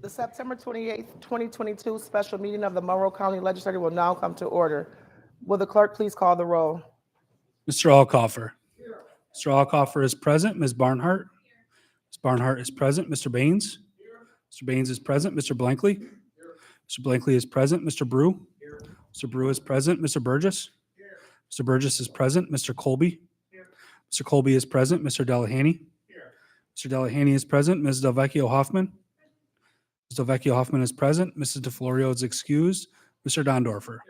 The September 28th, 2022 special meeting of the Monroe County Legislature will now come to order. Will the clerk please call the roll? Mr. Alcoffer. Mr. Alcoffer is present. Ms. Barnhart. Ms. Barnhart is present. Mr. Baines. Mr. Baines is present. Mr. Blankley. Mr. Blankley is present. Mr. Brew. Mr. Brew is present. Mr. Burgess. Mr. Burgess is present. Mr. Colby. Mr. Colby is present. Mr. Delahanty. Mr. Delahanty is present. Ms. Delvecchio Hoffman. Ms. Delvecchio Hoffman is present. Mrs. DeFlorio is excused. Mr. Dondorfer.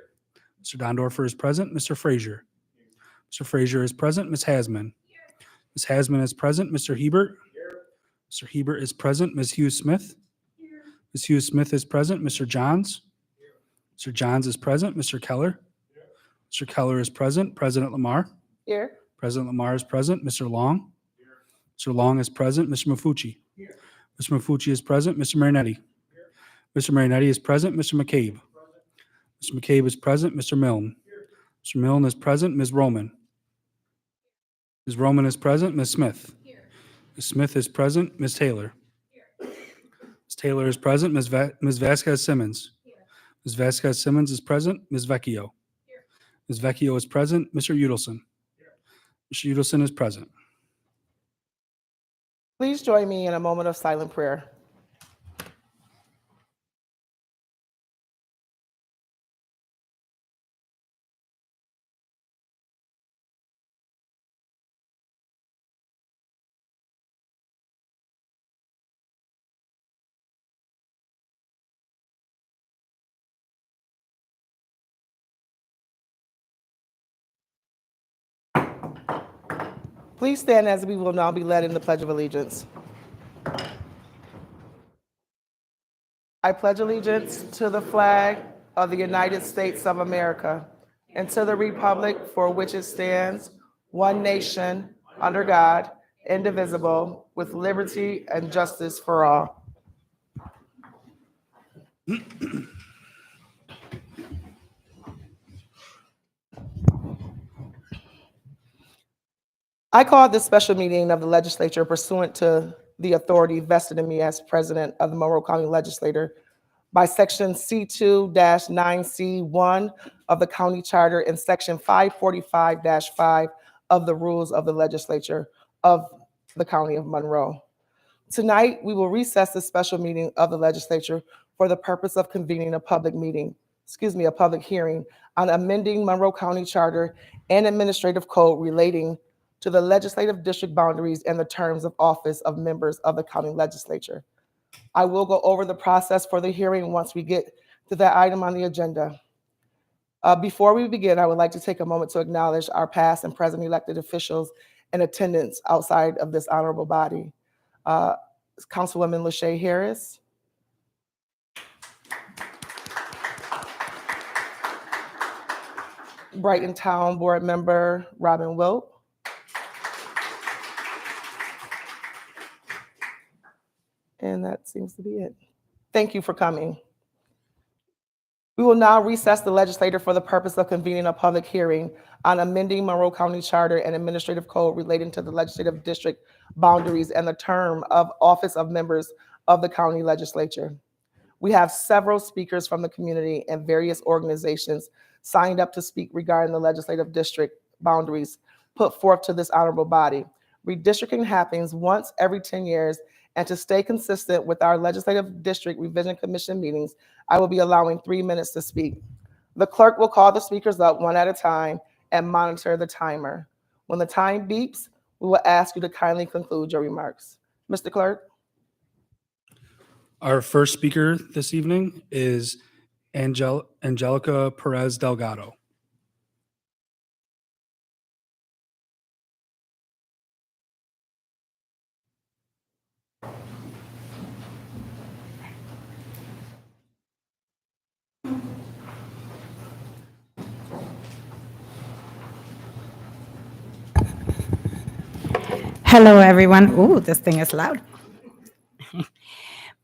Mr. Dondorfer is present. Mr. Frazier. Mr. Frazier is present. Ms. Hasman. Ms. Hasman is present. Mr. Hebert. Mr. Hebert is present. Ms. Hughes Smith. Ms. Hughes Smith is present. Mr. Johns. Mr. Johns is present. Mr. Keller. Mr. Keller is present. President Lamar. Here. President Lamar is present. Mr. Long. Mr. Long is present. Mr. Mafucci. Mr. Mafucci is present. Mr. Marinetti. Mr. Marinetti is present. Mr. McCabe. Mr. McCabe is present. Mr. Milne. Mr. Milne is present. Ms. Roman. Ms. Roman is present. Ms. Smith. Ms. Smith is present. Ms. Taylor. Ms. Taylor is present. Ms. Vasquez Simmons. Ms. Vasquez Simmons is present. Ms. Vecchio. Ms. Vecchio is present. Mr. Udelson. Mr. Udelson is present. Please join me in a moment of silent prayer. Please stand as we will now be led in the Pledge of Allegiance. I pledge allegiance to the flag of the United States of America and to the republic for which it stands, one nation, under God, indivisible, with liberty and justice for all. I call this special meeting of the legislature pursuant to the authority vested in me as president of the Monroe County Legislature by section C2-9C1 of the county charter and section 545-5 of the rules of the legislature of the county of Monroe. Tonight, we will recess the special meeting of the legislature for the purpose of convening a public hearing on amending Monroe County Charter and Administrative Code relating to the legislative district boundaries and the terms of office of members of the county legislature. I will go over the process for the hearing once we get to that item on the agenda. Before we begin, I would like to take a moment to acknowledge our past and present elected officials in attendance outside of this honorable body. Councilwoman Lachey Harris. Brighton Town Board Member Robin Wilt. And that seems to be it. Thank you for coming. We will now recess the legislature for the purpose of convening a public hearing on amending Monroe County Charter and Administrative Code relating to the legislative district boundaries and the term of office of members of the county legislature. We have several speakers from the community and various organizations signed up to speak regarding the legislative district boundaries put forth to this honorable body. Redistricting happens once every 10 years, and to stay consistent with our Legislative District Revision Commission meetings, I will be allowing 3 minutes to speak. The clerk will call the speakers up one at a time and monitor the timer. When the time beeps, we will ask you to kindly conclude your remarks. Mr. Clerk? Our first speaker this evening is Angelica Perez Delgado. Hello, everyone. Ooh, this thing is loud.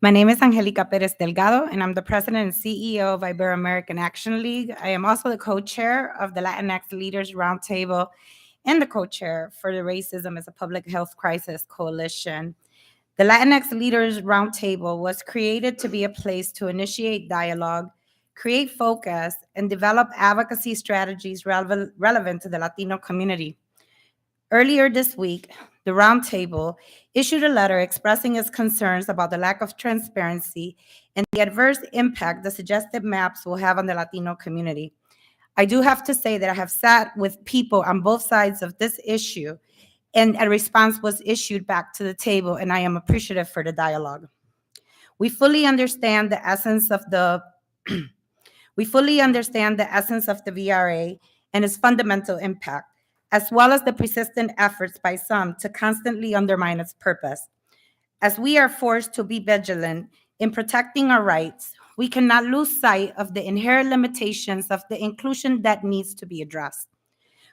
My name is Angelica Perez Delgado, and I'm the president and CEO of Ibero-American Action League. I am also the co-chair of the Latinx Leaders Roundtable and the co-chair for the Racism as a Public Health Crisis Coalition. The Latinx Leaders Roundtable was created to be a place to initiate dialogue, create focus, and develop advocacy strategies relevant to the Latino community. Earlier this week, the Roundtable issued a letter expressing its concerns about the lack of transparency and the adverse impact the suggested maps will have on the Latino community. I do have to say that I have sat with people on both sides of this issue, and a response was issued back to the table, and I am appreciative for the dialogue. We fully understand the essence of the VRA and its fundamental impact, as well as the persistent efforts by some to constantly undermine its purpose. As we are forced to be vigilant in protecting our rights, we cannot lose sight of the inherent limitations of the inclusion that needs to be addressed.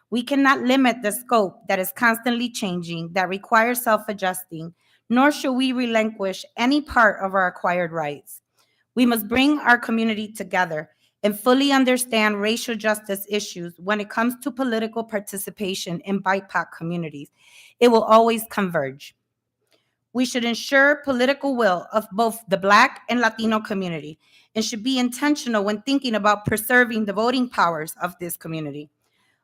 We cannot limit the scope that is constantly changing, that requires self-adjusting, nor should we relinquish any part of our acquired rights. We must bring our community together and fully understand racial justice issues when it comes to political participation in BIPOC communities. It will always converge. We should ensure political will of both the Black and Latino community and should be intentional when thinking about preserving the voting powers of this community.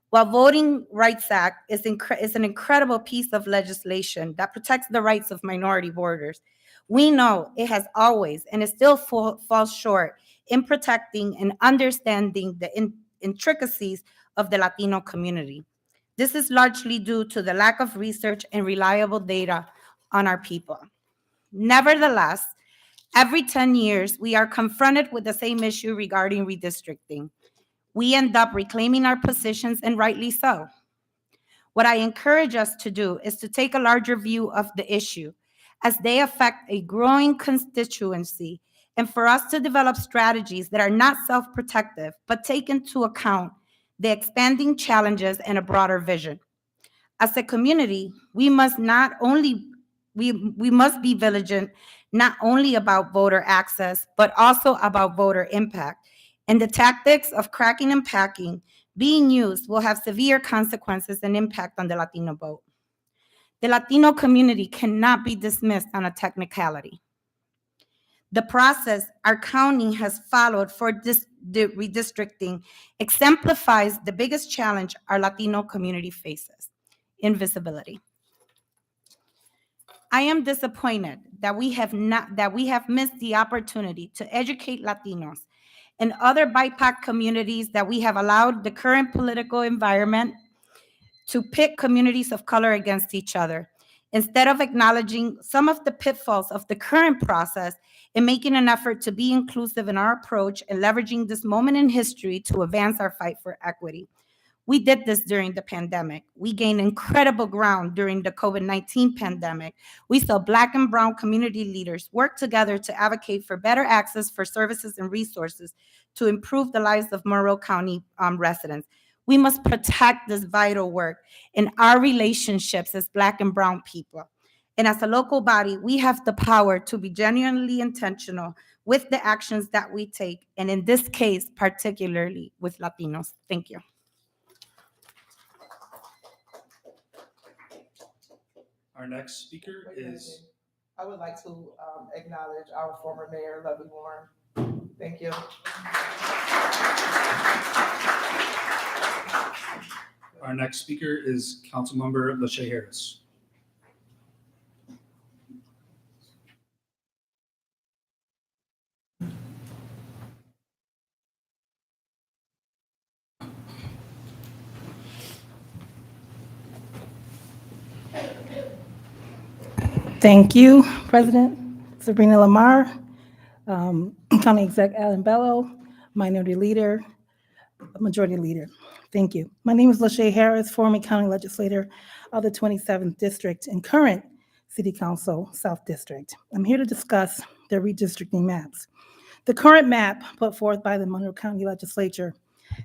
While Voting Rights Act is an incredible piece of legislation that protects the rights of minority voters, we know it has always and it still falls short in protecting and understanding the intricacies of the Latino community. This is largely due to the lack of research and reliable data on our people. Nevertheless, every 10 years, we are confronted with the same issue regarding redistricting. We end up reclaiming our positions, and rightly so. What I encourage us to do is to take a larger view of the issue as they affect a growing constituency, and for us to develop strategies that are not self-protective, but take into account the expanding challenges and a broader vision. As a community, we must be vigilant not only about voter access, but also about voter impact. And the tactics of cracking and packing being used will have severe consequences and impact on the Latino vote. The Latino community cannot be dismissed on a technicality. The process our county has followed for the redistricting exemplifies the biggest challenge our Latino community faces: invisibility. I am disappointed that we have missed the opportunity to educate Latinos and other BIPOC communities, that we have allowed the current political environment to pit communities of color against each other, instead of acknowledging some of the pitfalls of the current process and making an effort to be inclusive in our approach and leveraging this moment in history to advance our fight for equity. We did this during the pandemic. We gained incredible ground during the COVID-19 pandemic. We saw Black and Brown community leaders work together to advocate for better access for services and resources to improve the lives of Monroe County residents. We must protect this vital work in our relationships as Black and Brown people. And as a local body, we have the power to be genuinely intentional with the actions that we take, and in this case, particularly with Latinos. Thank you. Our next speaker is, I would like to acknowledge our former mayor, Lovey Warren. Thank you. our next speaker is Councilmember Lachey Harris. Thank you, President Sabrina Lamar, County Exec Alan Bello, Minority Leader, Majority Leader. Thank you. My name is Lachey Harris, former County Legislator of the 27th District and current City Council South District. I'm here to discuss the redistricting maps. The current map put forth by the Monroe County Legislature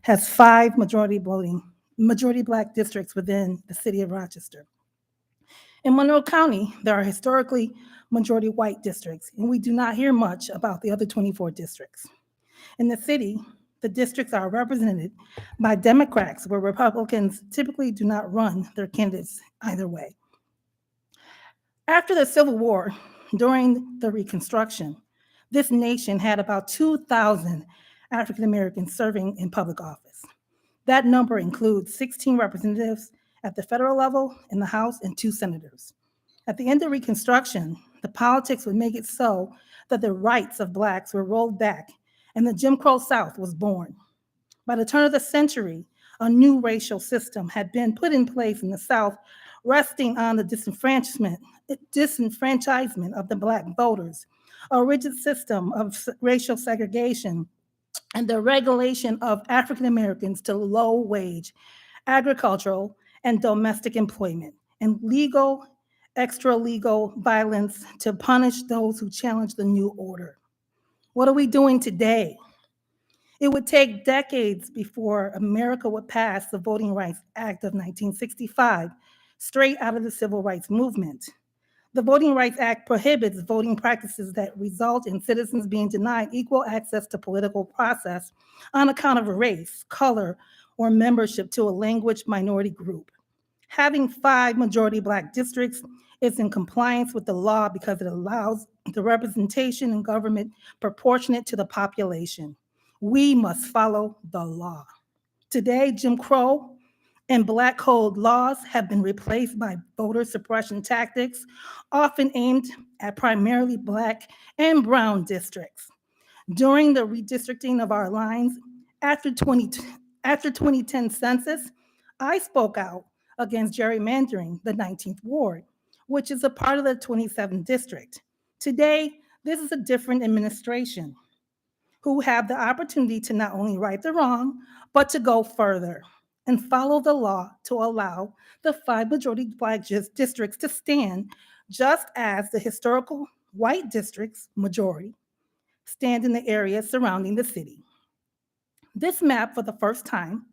has 5 majority Black districts within the city of Rochester. In Monroe County, there are historically majority white districts, and we do not hear much about the other 24 districts. In the city, the districts are represented by Democrats, where Republicans typically do not run their candidates either way. After the Civil War, during the Reconstruction, this nation had about 2,000 African Americans serving in public office. That number includes 16 representatives at the federal level in the House and 2 senators. At the end of Reconstruction, the politics would make it so that the rights of Blacks were rolled back and the Jim Crow South was born. By the turn of the century, a new racial system had been put in place in the South, resting on the disenfranchisement of the Black voters, a rigid system of racial segregation, and the regulation of African Americans to low-wage agricultural and domestic employment, and legal, extra-legal violence to punish those who challenge the new order. What are we doing today? It would take decades before America would pass the Voting Rights Act of 1965, straight out of the Civil Rights Movement. The Voting Rights Act prohibits voting practices that result in citizens being denied equal access to political process on account of race, color, or membership to a language minority group. Having 5 majority Black districts is in compliance with the law because it allows the representation in government proportionate to the population. We must follow the law. Today, Jim Crow and Black Code laws have been replaced by voter suppression tactics, often aimed at primarily Black and brown districts. During the redistricting of our lines after 2010 census, I spoke out against gerrymandering the 19th Ward, which is a part of the 27th district. Today, this is a different administration who have the opportunity to not only right the wrong, but to go further and follow the law to allow the 5 majority Black districts to stand, just as the historical white districts, majority, stand in the areas surrounding the city. This map, for the first time,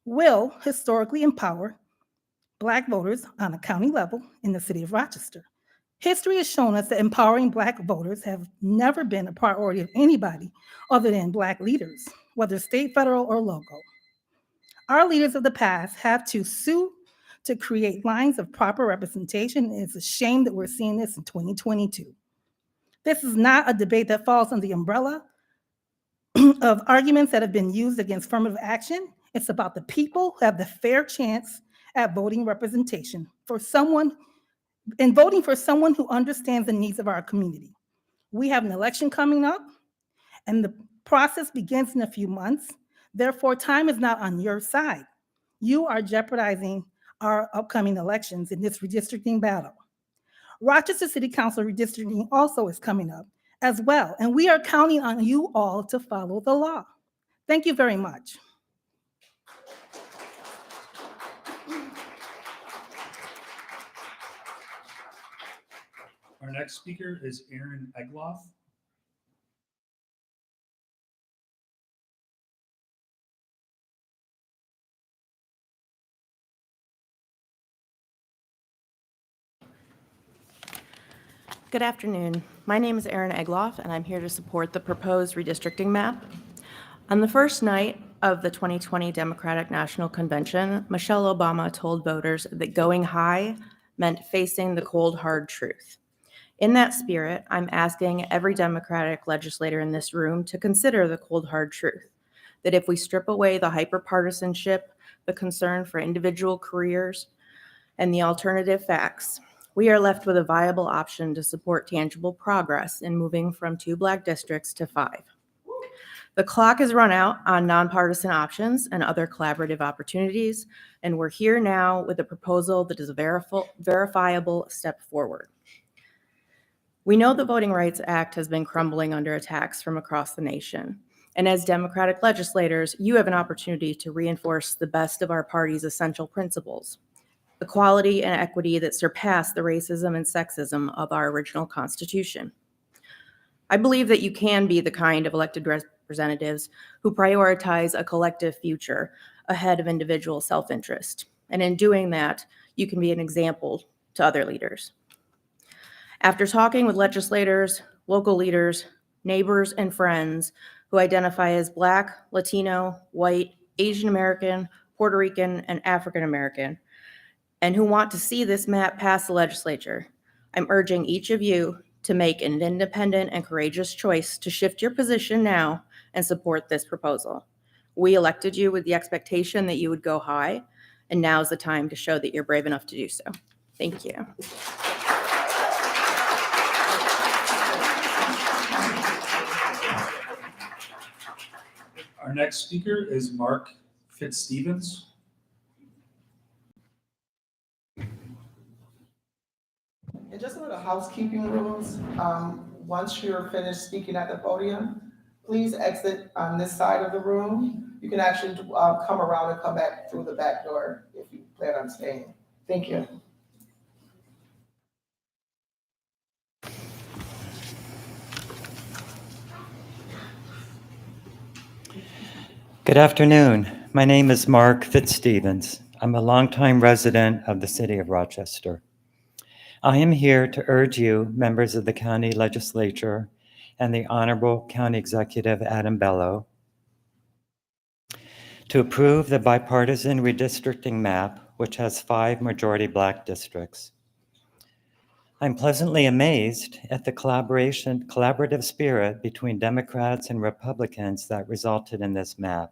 will historically empower Black voters on a county level in the city of Rochester. History has shown us that empowering Black voters have never been a priority of anybody other than Black leaders, whether state, federal, or local. Our leaders of the past have to sue to create lines of proper representation, and it's a shame that we're seeing this in 2022. This is not a debate that falls under the umbrella of arguments that have been used against affirmative action. It's about the people who have the fair chance at voting representation for someone and voting for someone who understands the needs of our community. We have an election coming up, and the process begins in a few months. Therefore, time is not on your side. You are jeopardizing our upcoming elections in this redistricting battle. Rochester City Council redistricting also is coming up as well, and we are counting on you all to follow the law. Thank you very much. Our next speaker is Aaron Egloff. Good afternoon. My name is Erin Egloff, and I'm here to support the proposed redistricting map. On the first night of the 2020 Democratic National Convention, Michelle Obama told voters that going high meant facing the cold, hard truth. In that spirit, I'm asking every Democratic legislator in this room to consider the cold, hard truth, that if we strip away the hyperpartisanship, the concern for individual careers, and the alternative facts, we are left with a viable option to support tangible progress in moving from 2 Black districts to 5. The clock has run out on nonpartisan options and other collaborative opportunities, and we're here now with a proposal that is a verifiable step forward. We know the Voting Rights Act has been crumbling under attacks from across the nation, and as Democratic legislators, you have an opportunity to reinforce the best of our party's essential principles: equality and equity that surpass the racism and sexism of our original Constitution. I believe that you can be the kind of elected representatives who prioritize a collective future ahead of individual self-interest. And in doing that, you can be an example to other leaders. After talking with legislators, local leaders, neighbors, and friends who identify as Black, Latino, white, Asian American, Puerto Rican, and African American, and who want to see this map pass the legislature, I'm urging each of you to make an independent and courageous choice to shift your position now and support this proposal. We elected you with the expectation that you would go high, and now is the time to show that you're brave enough to do so. Thank you. Our next speaker is Mark Fitzstevens. And just a little housekeeping rules. Once you're finished speaking at the podium, please exit on this side of the room. You can actually come around and come back through the back door if you plan on staying. Thank you. Good afternoon. My name is Mark Fitzstevens. I'm a longtime resident of the city of Rochester. I am here to urge you, members of the county legislature and the Honorable County Executive Adam Bello, to approve the bipartisan redistricting map, which has 5 majority Black districts. I'm pleasantly amazed at the collaborative spirit between Democrats and Republicans that resulted in this map.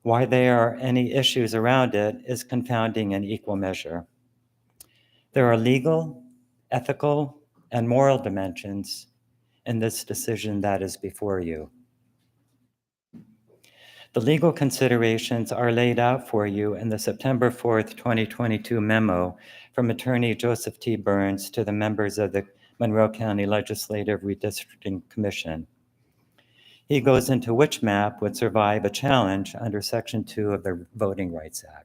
Why there are any issues around it is confounding in equal measure. There are legal, ethical, and moral dimensions in this decision that is before you. The legal considerations are laid out for you in the September 4th, 2022 memo from Attorney Joseph T. Burns to the members of the Monroe County Legislative Redistricting Commission. He goes into which map would survive a challenge under Section 2 of the Voting Rights Act.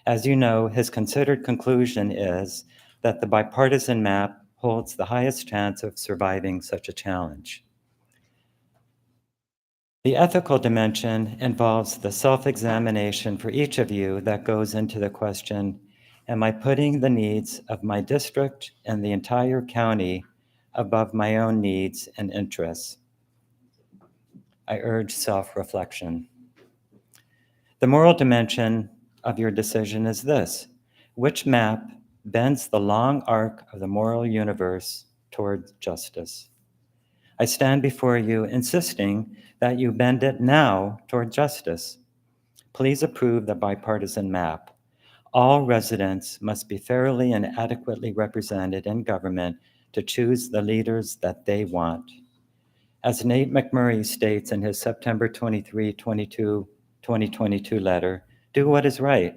As you know, his considered conclusion is that the bipartisan map holds the highest chance of surviving such a challenge. The ethical dimension involves the self-examination for each of you that goes into the question, am I putting the needs of my district and the entire county above my own needs and interests? I urge self-reflection. The moral dimension of your decision is this: which map bends the long arc of the moral universe toward justice? I stand before you insisting that you bend it now toward justice. Please approve the bipartisan map. All residents must be fairly and adequately represented in government to choose the leaders that they want. As Nate McMurray states in his September 23, 2022 letter, do what is right.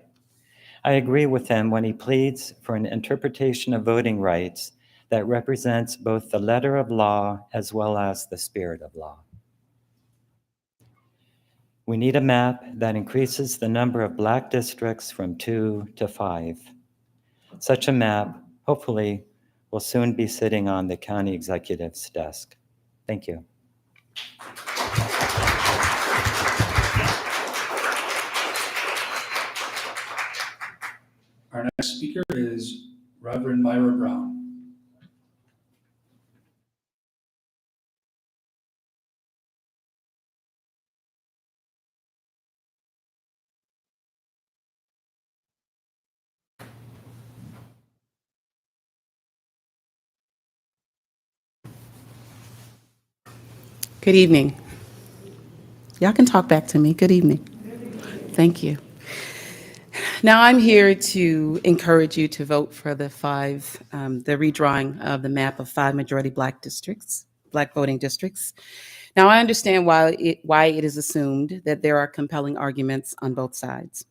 I agree with him when he pleads for an interpretation of voting rights that represents both the letter of law as well as the spirit of law. We need a map that increases the number of Black districts from 2 to 5. Such a map, hopefully, will soon be sitting on the county executive's desk. Thank you. Our next speaker is Reverend Myra Brown. Good evening. Y'all can talk back to me. Good evening. Thank you. Now I'm here to encourage you to vote for the redrawing of the map of 5 majority Black districts, Black voting districts. Now I understand why it is assumed that there are compelling arguments on both sides.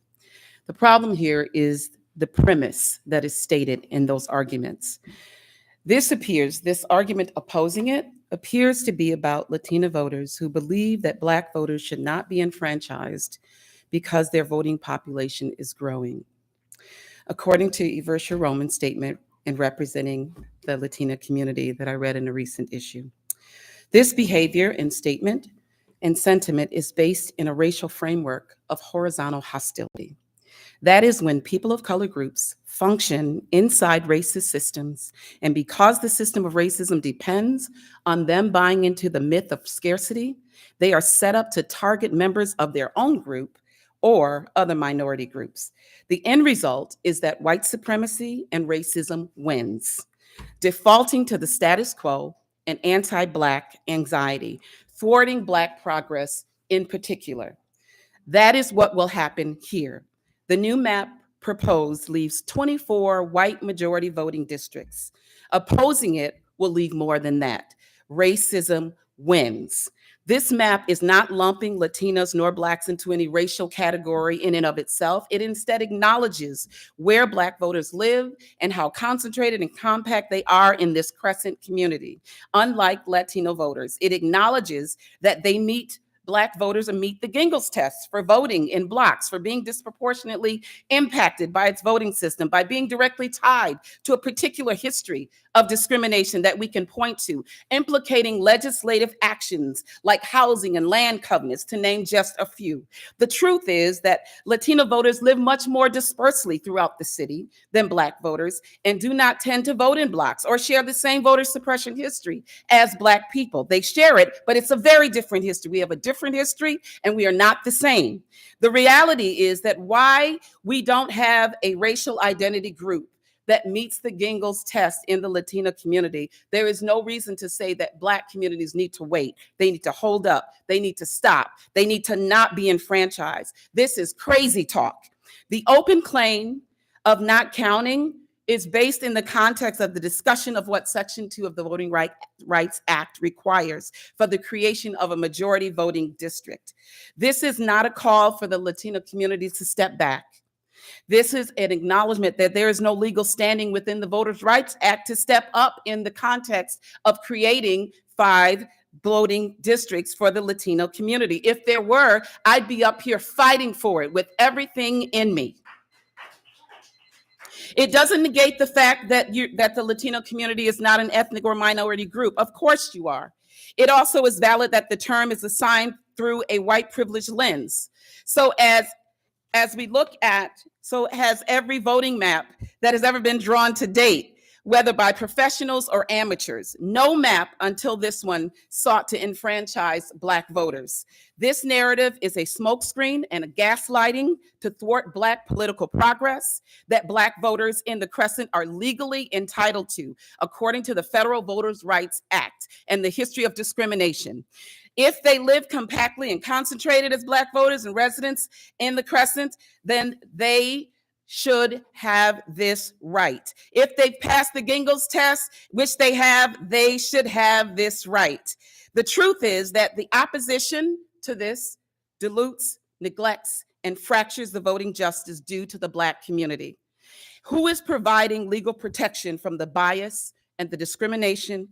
The problem here is the premise that is stated in those arguments. This argument opposing it appears to be about Latina voters who believe that Black voters should not be enfranchised because their voting population is growing. According to Eversha Roman's statement in representing the Latina community that I read in a recent issue, this behavior and statement and sentiment is based in a racial framework of horizontal hostility. That is when people of color groups function inside racist systems, and because the system of racism depends on them buying into the myth of scarcity, they are set up to target members of their own group or other minority groups. The end result is that white supremacy and racism wins. defaulting to the status quo and anti-Black anxiety, thwarting Black progress in particular. That is what will happen here. The new map proposed leaves 24 white majority voting districts. Opposing it will leave more than that. Racism wins. This map is not lumping Latinos nor Blacks into any racial category in and of itself. It instead acknowledges where Black voters live and how concentrated and compact they are in this crescent community. Unlike Latino voters, it acknowledges that they meet Black voters and meet the Gingell's test for voting in blocks, for being disproportionately impacted by its voting system, by being directly tied to a particular history of discrimination that we can point to, implicating legislative actions like housing and land covenants, to name just a few. The truth is that Latino voters live much more dispersely throughout the city than Black voters and do not tend to vote in blocks or share the same voter suppression history as Black people. They share it, but it's a very different history. We have a different history and we are not the same. The reality is that why we don't have a racial identity group that meets the Gingell's test in the Latino community, there is no reason to say that Black communities need to wait. They need to hold up. They need to stop. They need to not be enfranchised. This is crazy talk. The open claim of not counting is based in the context of the discussion of what Section 2 of the Voting Rights Act requires for the creation of a majority voting district. This is not a call for the Latino communities to step back. This is an acknowledgement that there is no legal standing within the Voters' Rights Act to step up in the context of creating 5 voting districts for the Latino community. If there were, I'd be up here fighting for it with everything in me. It doesn't negate the fact that the Latino community is not an ethnic or minority group. Of course you are. It also is valid that the term is assigned through a white privilege lens. So as we look at, so has every voting map that has ever been drawn to date, whether by professionals or amateurs. No map until this one sought to enfranchise Black voters. This narrative is a smokescreen and a gaslighting to thwart Black political progress that Black voters in the Crescent are legally entitled to, according to the Federal Voters' Rights Act and the history of discrimination. If they live compactly and concentrated as Black voters and residents in the Crescent, then they should have this right. If they've passed the Gingell's test, which they have, they should have this right. The truth is that the opposition to this dilutes, neglects, and fractures the voting justice due to the Black community. Who is providing legal protection from the bias and the discrimination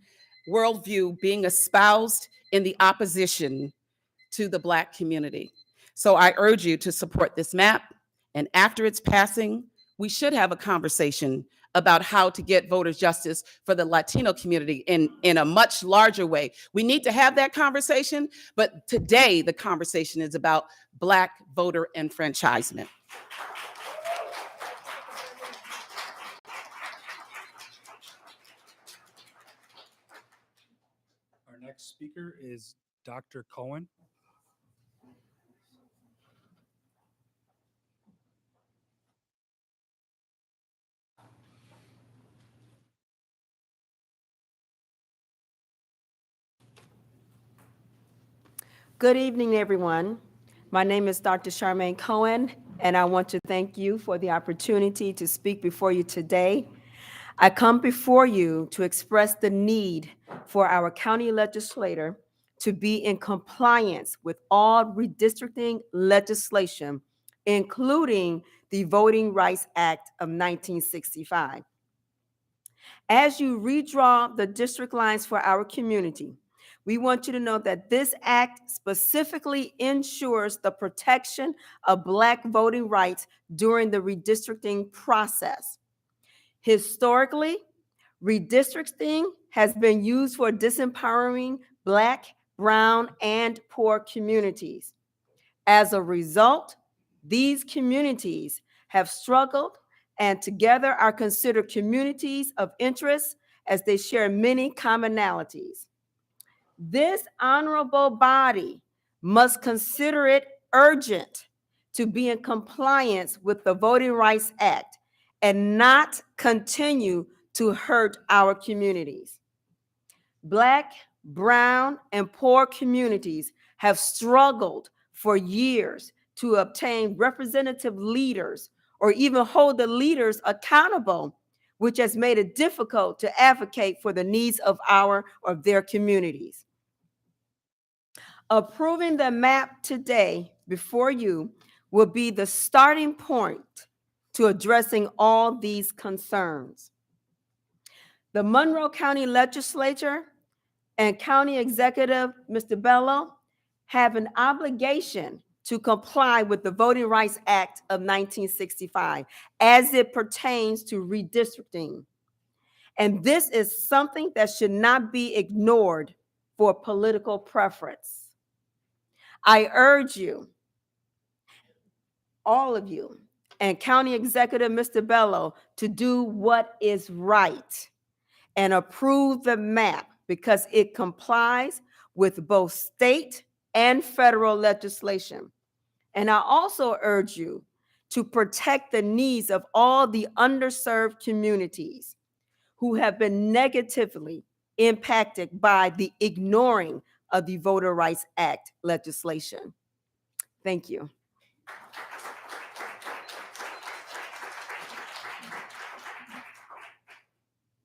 worldview being espoused in the opposition to the Black community? So I urge you to support this map. And after its passing, we should have a conversation about how to get voters justice for the Latino community in a much larger way. We need to have that conversation, but today the conversation is about Black voter enfranchisement. Our next speaker is Dr. Cohen. Good evening, everyone. My name is Dr. Charmaine Cohen, and I want to thank you for the opportunity to speak before you today. I come before you to express the need for our county legislator to be in compliance with all redistricting legislation, including the Voting Rights Act of 1965. As you redraw the district lines for our community, we want you to know that this act specifically ensures the protection of Black voting rights during the redistricting process. Historically, redistricting has been used for disempowering Black, brown, and poor communities. As a result, these communities have struggled and together are considered communities of interest as they share many commonalities. This honorable body must consider it urgent to be in compliance with the Voting Rights Act and not continue to hurt our communities. Black, brown, and poor communities have struggled for years to obtain representative leaders or even hold the leaders accountable, which has made it difficult to advocate for the needs of their communities. Approving the map today before you will be the starting point to addressing all these concerns. The Monroe County Legislature and County Executive, Mr. Bello, have an obligation to comply with the Voting Rights Act of 1965 as it pertains to redistricting. And this is something that should not be ignored for political preference. I urge you, all of you, and County Executive Mr. Bello, to do what is right and approve the map because it complies with both state and federal legislation. And I also urge you to protect the needs of all the underserved communities who have been negatively impacted by the ignoring of the Voter Rights Act legislation. Thank you.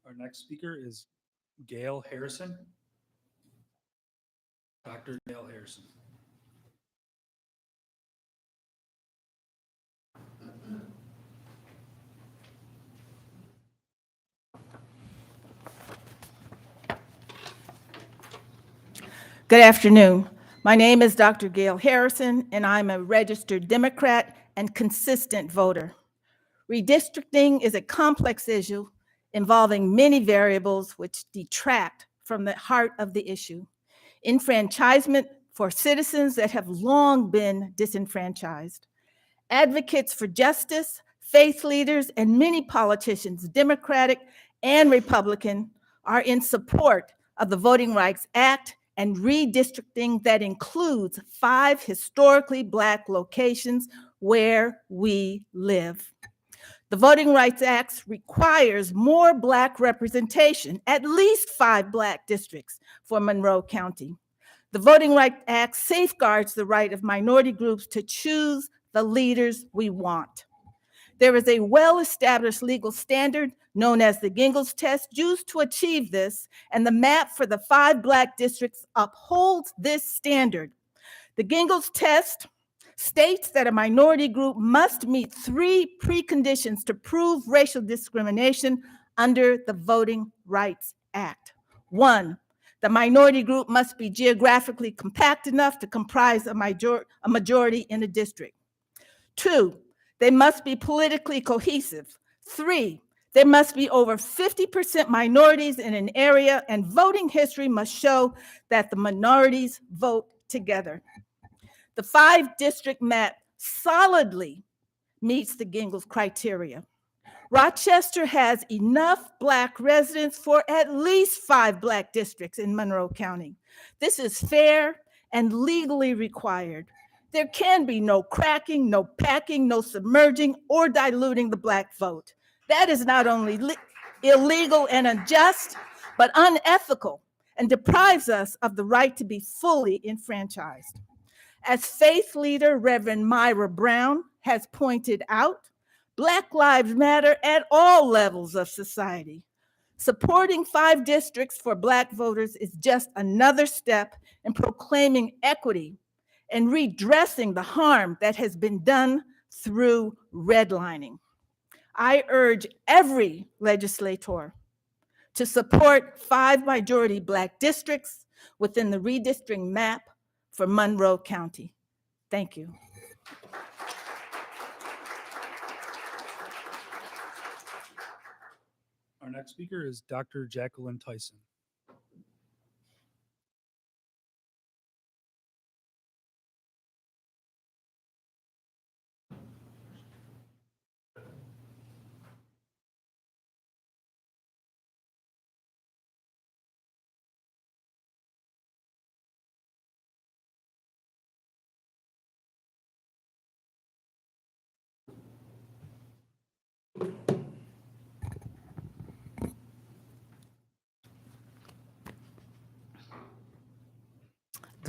Our next speaker is Gail Harrison. Dr. Gail Harrison. Good afternoon. My name is Dr. Gail Harrison, and I'm a registered Democrat and consistent voter. Redistricting is a complex issue involving many variables which detract from the heart of the issue: enfranchisement for citizens that have long been disenfranchised. Advocates for justice, faith leaders, and many politicians, Democratic and Republican, are in support of the Voting Rights Act and redistricting that includes 5 historically Black locations where we live. The Voting Rights Act requires more Black representation, at least 5 Black districts for Monroe County. The Voting Rights Act safeguards the right of minority groups to choose the leaders we want. There is a well-established legal standard known as the Gingell's test used to achieve this, and the map for the 5 Black districts upholds this standard. The Gingell's test states that a minority group must meet 3 preconditions to prove racial discrimination under the Voting Rights Act. 1, the minority group must be geographically compact enough to comprise a majority in a district. 2, they must be politically cohesive. 3, there must be over 50% minorities in an area, and voting history must show that the minorities vote together. The 5-district map solidly meets the Gingell's criteria. Rochester has enough Black residents for at least 5 Black districts in Monroe County. This is fair and legally required. There can be no cracking, no packing, no submerging, or diluting the Black vote. That is not only illegal and unjust, but unethical and deprives us of the right to be fully enfranchised. As faith leader Reverend Myra Brown has pointed out, Black lives matter at all levels of society. Supporting 5 districts for Black voters is just another step in proclaiming equity and redressing the harm that has been done through redlining. I urge every legislator to support 5 majority Black districts within the redistricting map for Monroe County. Thank you. Our next speaker is Dr. Jacqueline Tyson.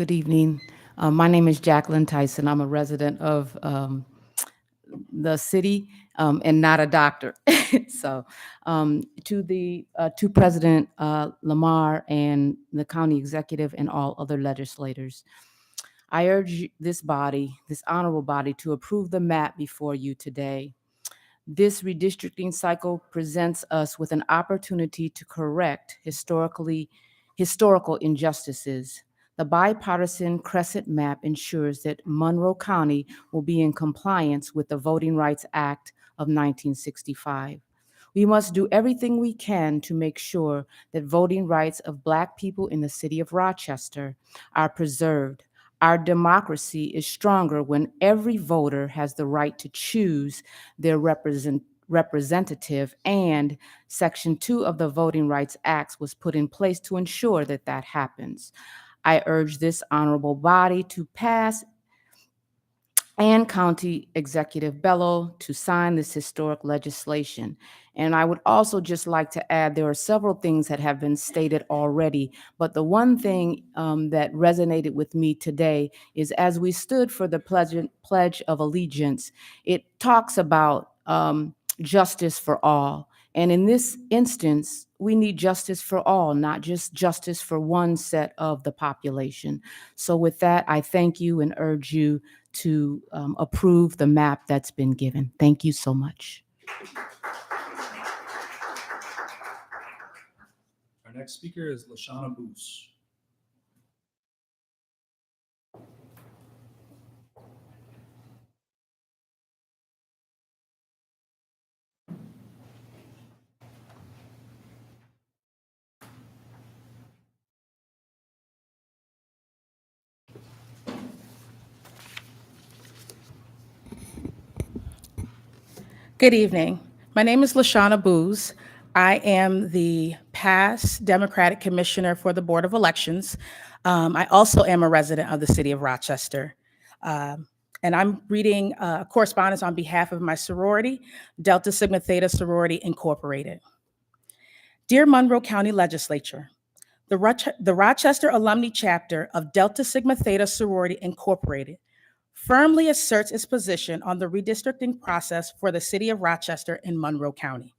Good evening. My name is Jacqueline Tyson. I'm a resident of the city and not a doctor. So to President Lamar and the county executive and all other legislators, I urge this body, this honorable body, to approve the map before you today. This redistricting cycle presents us with an opportunity to correct historical injustices. The bipartisan crescent map ensures that Monroe County will be in compliance with the Voting Rights Act of 1965. We must do everything we can to make sure that voting rights of Black people in the city of Rochester are preserved. Our democracy is stronger when every voter has the right to choose their representative, and Section 2 of the Voting Rights Act was put in place to ensure that that happens. I urge this honorable body to pass and County Executive Bello to sign this historic legislation. And I would also just like to add, there are several things that have been stated already, but the one thing that resonated with me today is as we stood for the Pledge of Allegiance, it talks about justice for all. And in this instance, we need justice for all, not just justice for one set of the population. So with that, I thank you and urge you to approve the map that's been given. Thank you so much. Our next speaker is Lashana Boos. Good evening. My name is Lashana Boos. I am the past Democratic Commissioner for the Board of Elections. I also am a resident of the city of Rochester. And I'm reading correspondence on behalf of my sorority, Delta Sigma Theta Sorority Incorporated. Dear Monroe County Legislature, the Rochester Alumni Chapter of Delta Sigma Theta Sorority Incorporated firmly asserts its position on the redistricting process for the city of Rochester in Monroe County.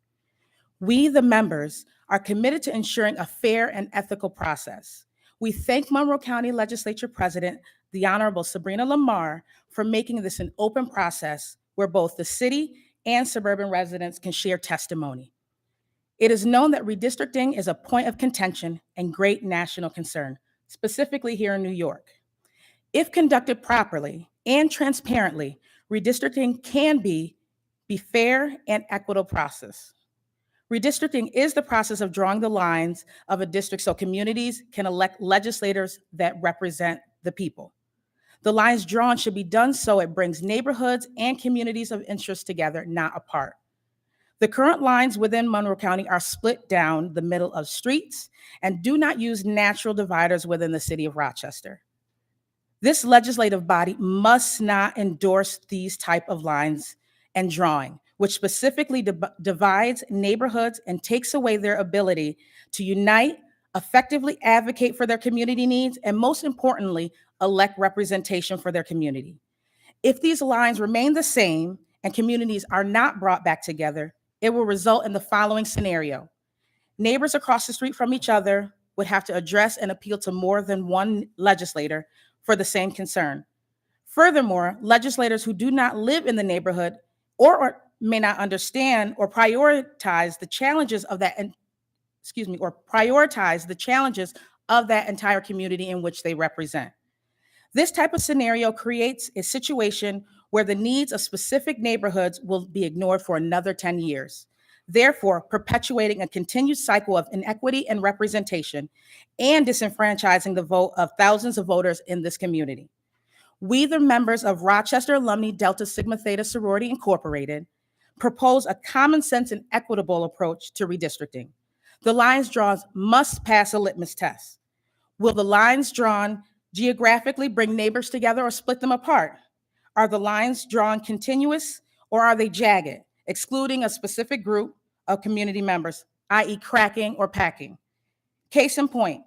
We, the members, are committed to ensuring a fair and ethical process. We thank Monroe County Legislature President, the Honorable Sabrina Lamar, for making this an open process where both the city and suburban residents can share testimony. It is known that redistricting is a point of contention and great national concern, specifically here in New York. If conducted properly and transparently, redistricting can be fair and equitable process. Redistricting is the process of drawing the lines of a district so communities can elect legislators that represent the people. The lines drawn should be done so it brings neighborhoods and communities of interest together, not apart. The current lines within Monroe County are split down the middle of streets and do not use natural dividers within the city of Rochester. This legislative body must not endorse these type of lines and drawing, which specifically divides neighborhoods and takes away their ability to unite, effectively advocate for their community needs, and most importantly, elect representation for their community. If these lines remain the same and communities are not brought back together, it will result in the following scenario. Neighbors across the street from each other would have to address and appeal to more than one legislator for the same concern. Furthermore, legislators who do not live in the neighborhood or may not understand or prioritize the challenges of that, entire community in which they represent. This type of scenario creates a situation where the needs of specific neighborhoods will be ignored for another 10 years, therefore perpetuating a continued cycle of inequity and representation and disenfranchising the vote of thousands of voters in this community. We, the members of Rochester Alumni Delta Sigma Theta Sorority Incorporated, propose a common sense and equitable approach to redistricting. The lines drawn must pass a litmus test. Will the lines drawn geographically bring neighbors together or split them apart? Are the lines drawn continuous or are they jagged, excluding a specific group of community members, i.e. cracking or packing? Case in point,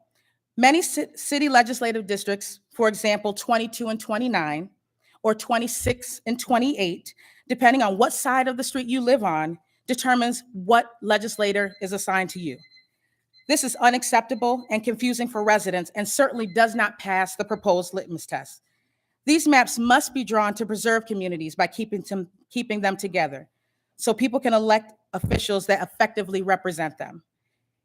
many city legislative districts for example, 22 and 29, or 26 and 28, depending on what side of the street you live on, determines what legislator is assigned to you. This is unacceptable and confusing for residents and certainly does not pass the proposed litmus test. These maps must be drawn to preserve communities by keeping them together so people can elect officials that effectively represent them.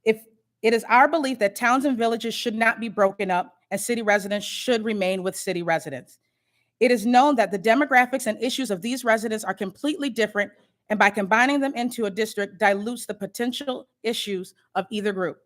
If it is our belief that towns and villages should not be broken up and city residents should remain with city residents. It is known that the demographics and issues of these residents are completely different, and by combining them into a district dilutes the potential issues of either group.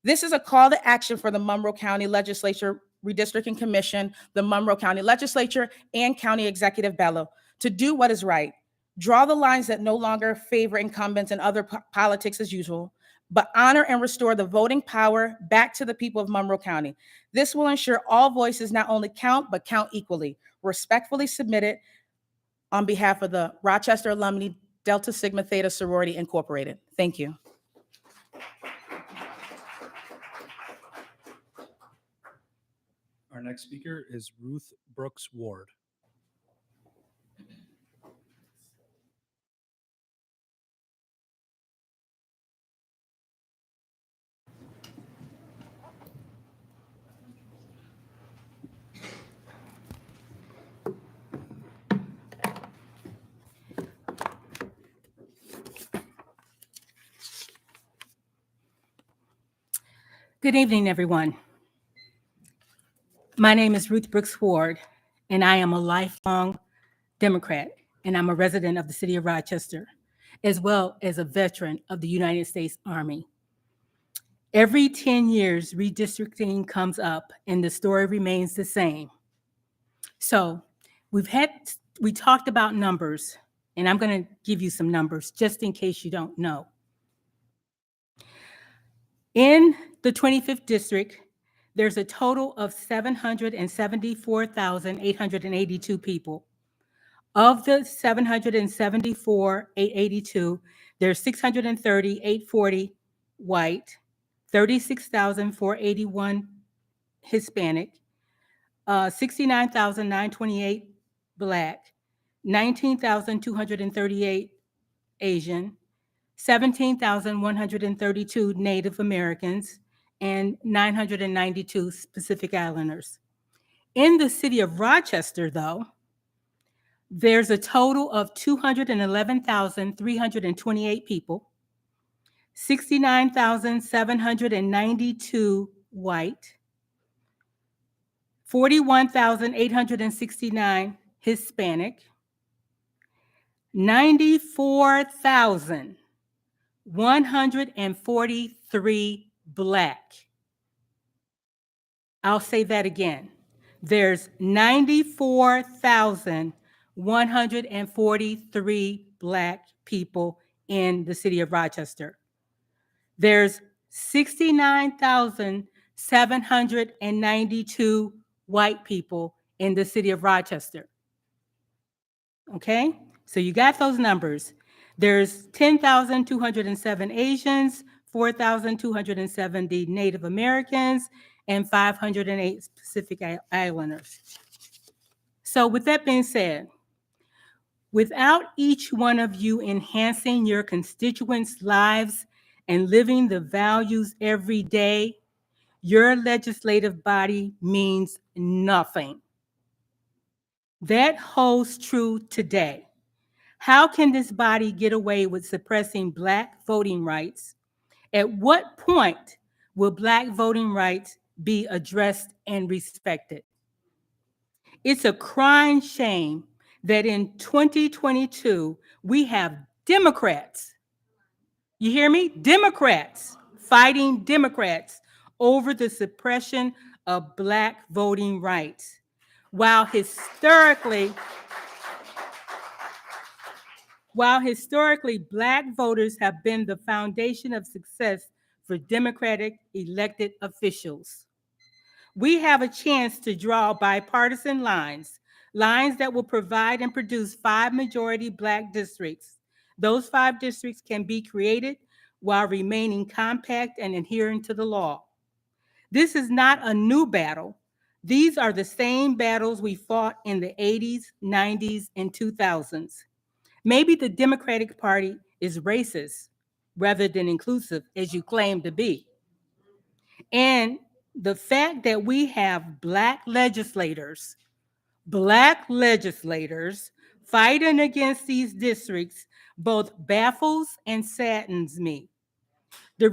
This is a call to action for the Monroe County Legislature Redistricting Commission, the Monroe County Legislature, and County Executive Bello to do what is right. Draw the lines that no longer favor incumbents and other politics as usual, but honor and restore the voting power back to the people of Monroe County. This will ensure all voices not only count, but count equally. Respectfully submitted on behalf of the Rochester Alumni Delta Sigma Theta Sorority Incorporated. Thank you. Our next speaker is Ruth Brooks Ward. Good evening, everyone. My name is Ruth Brooks Ward, and I am a lifelong Democrat, and I'm a resident of the city of Rochester, as well as a veteran of the United States Army. Every 10 years, redistricting comes up, and the story remains the same. So we talked about numbers, and I'm going to give you some numbers just in case you don't know. In the 25th district, there's a total of 774,882 people. Of the 774,882, there's 630,840 white, 36,481 Hispanic, 69,928 Black, 19,238 Asian, 17,132 Native Americans, and 992 Pacific Islanders. In the city of Rochester, though, there's a total of 211,328 people, 69,792 white, 41,869 Hispanic, 94,143 Black. I'll say that again. There's 94,143 Black people in the city of Rochester. There's 69,792 white people in the city of Rochester. Okay, so you got those numbers. There's 10,207 Asians, 4,270 Native Americans, and 508 Pacific Islanders. So with that being said, without each one of you enhancing your constituents' lives and living the values every day, your legislative body means nothing. That holds true today. How can this body get away with suppressing Black voting rights? At what point will Black voting rights be addressed and respected? It's a crying shame that in 2022, we have Democrats, you hear me? Democrats fighting Democrats over the suppression of Black voting rights. While historically, Black voters have been the foundation of success for Democratic elected officials. We have a chance to draw bipartisan lines that will provide and produce 5 majority Black districts. Those 5 districts can be created while remaining compact and adhering to the law. This is not a new battle. These are the same battles we fought in the 80s, 90s, and 2000s. Maybe the Democratic Party is racist rather than inclusive, as you claim to be. And the fact that we have Black legislators fighting against these districts both baffles and saddens me. The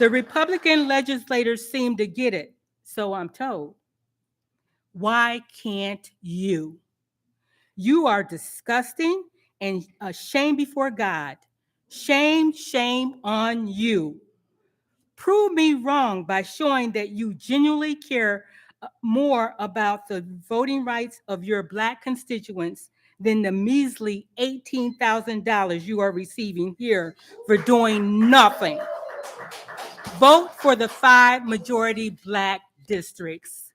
Republican legislators seem to get it, so I'm told. Why can't you? You are disgusting and a shame before God. Shame, shame on you. Prove me wrong by showing that you genuinely care more about the voting rights of your Black constituents than the measly $18,000 you are receiving here for doing nothing. Vote for the 5 majority Black districts.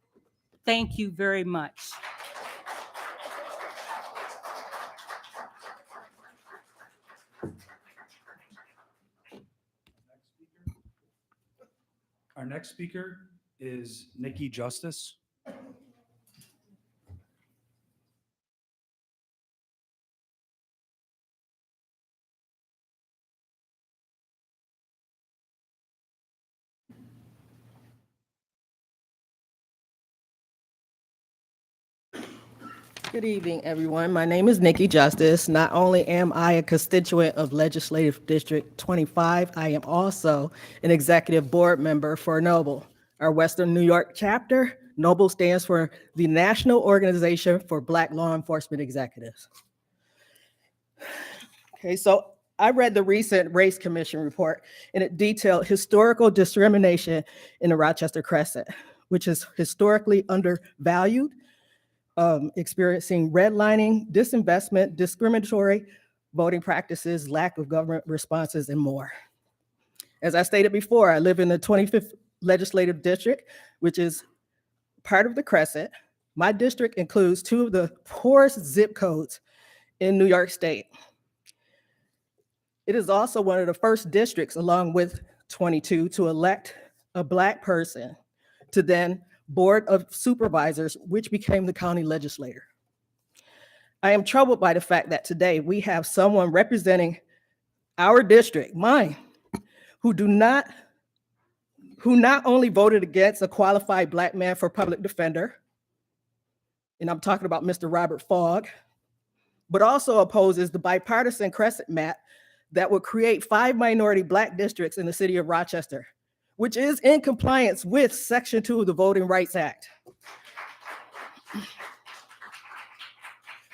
Thank you very much. Our next speaker is Nikki Justice. Good evening, everyone. My name is Nikki Justice. Not only am I a constituent of Legislative District 25, I am also an executive board member for Noble, our Western New York chapter. Noble stands for the National Organization for Black Law Enforcement Executives. Okay, so I read the recent Race Commission report, and it detailed historical discrimination in the Rochester Crescent, which is historically undervalued, experiencing redlining, disinvestment, discriminatory voting practices, lack of government responses, and more. As I stated before, I live in the 25th Legislative District, which is part of the Crescent. My district includes 2 of the poorest zip codes in New York State. It is also one of the first districts, along with 22, to elect a Black person to then Board of Supervisors, which became the county legislator. I am troubled by the fact that today we have someone representing our district, mine, who not only voted against a qualified Black man for public defender, and I'm talking about Mr. Robert Fogg, but also opposes the bipartisan Crescent map that would create 5 minority Black districts in the city of Rochester, which is in compliance with Section 2 of the Voting Rights Act.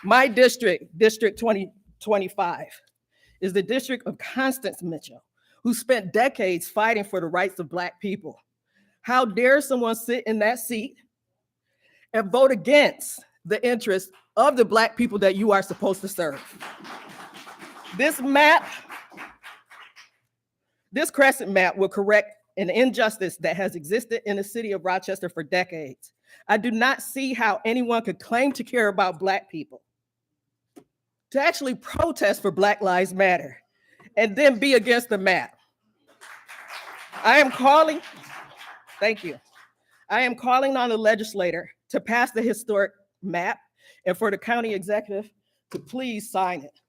My district, District 2025, is the district of Constance Mitchell, who spent decades fighting for the rights of Black people. How dare someone sit in that seat and vote against the interests of the Black people that you are supposed to serve? This Crescent map will correct an injustice that has existed in the city of Rochester for decades. I do not see how anyone could claim to care about Black people, to actually protest for Black Lives Matter, and then be against the map. I am calling on the legislator to pass the historic map and for the county executive to please sign it.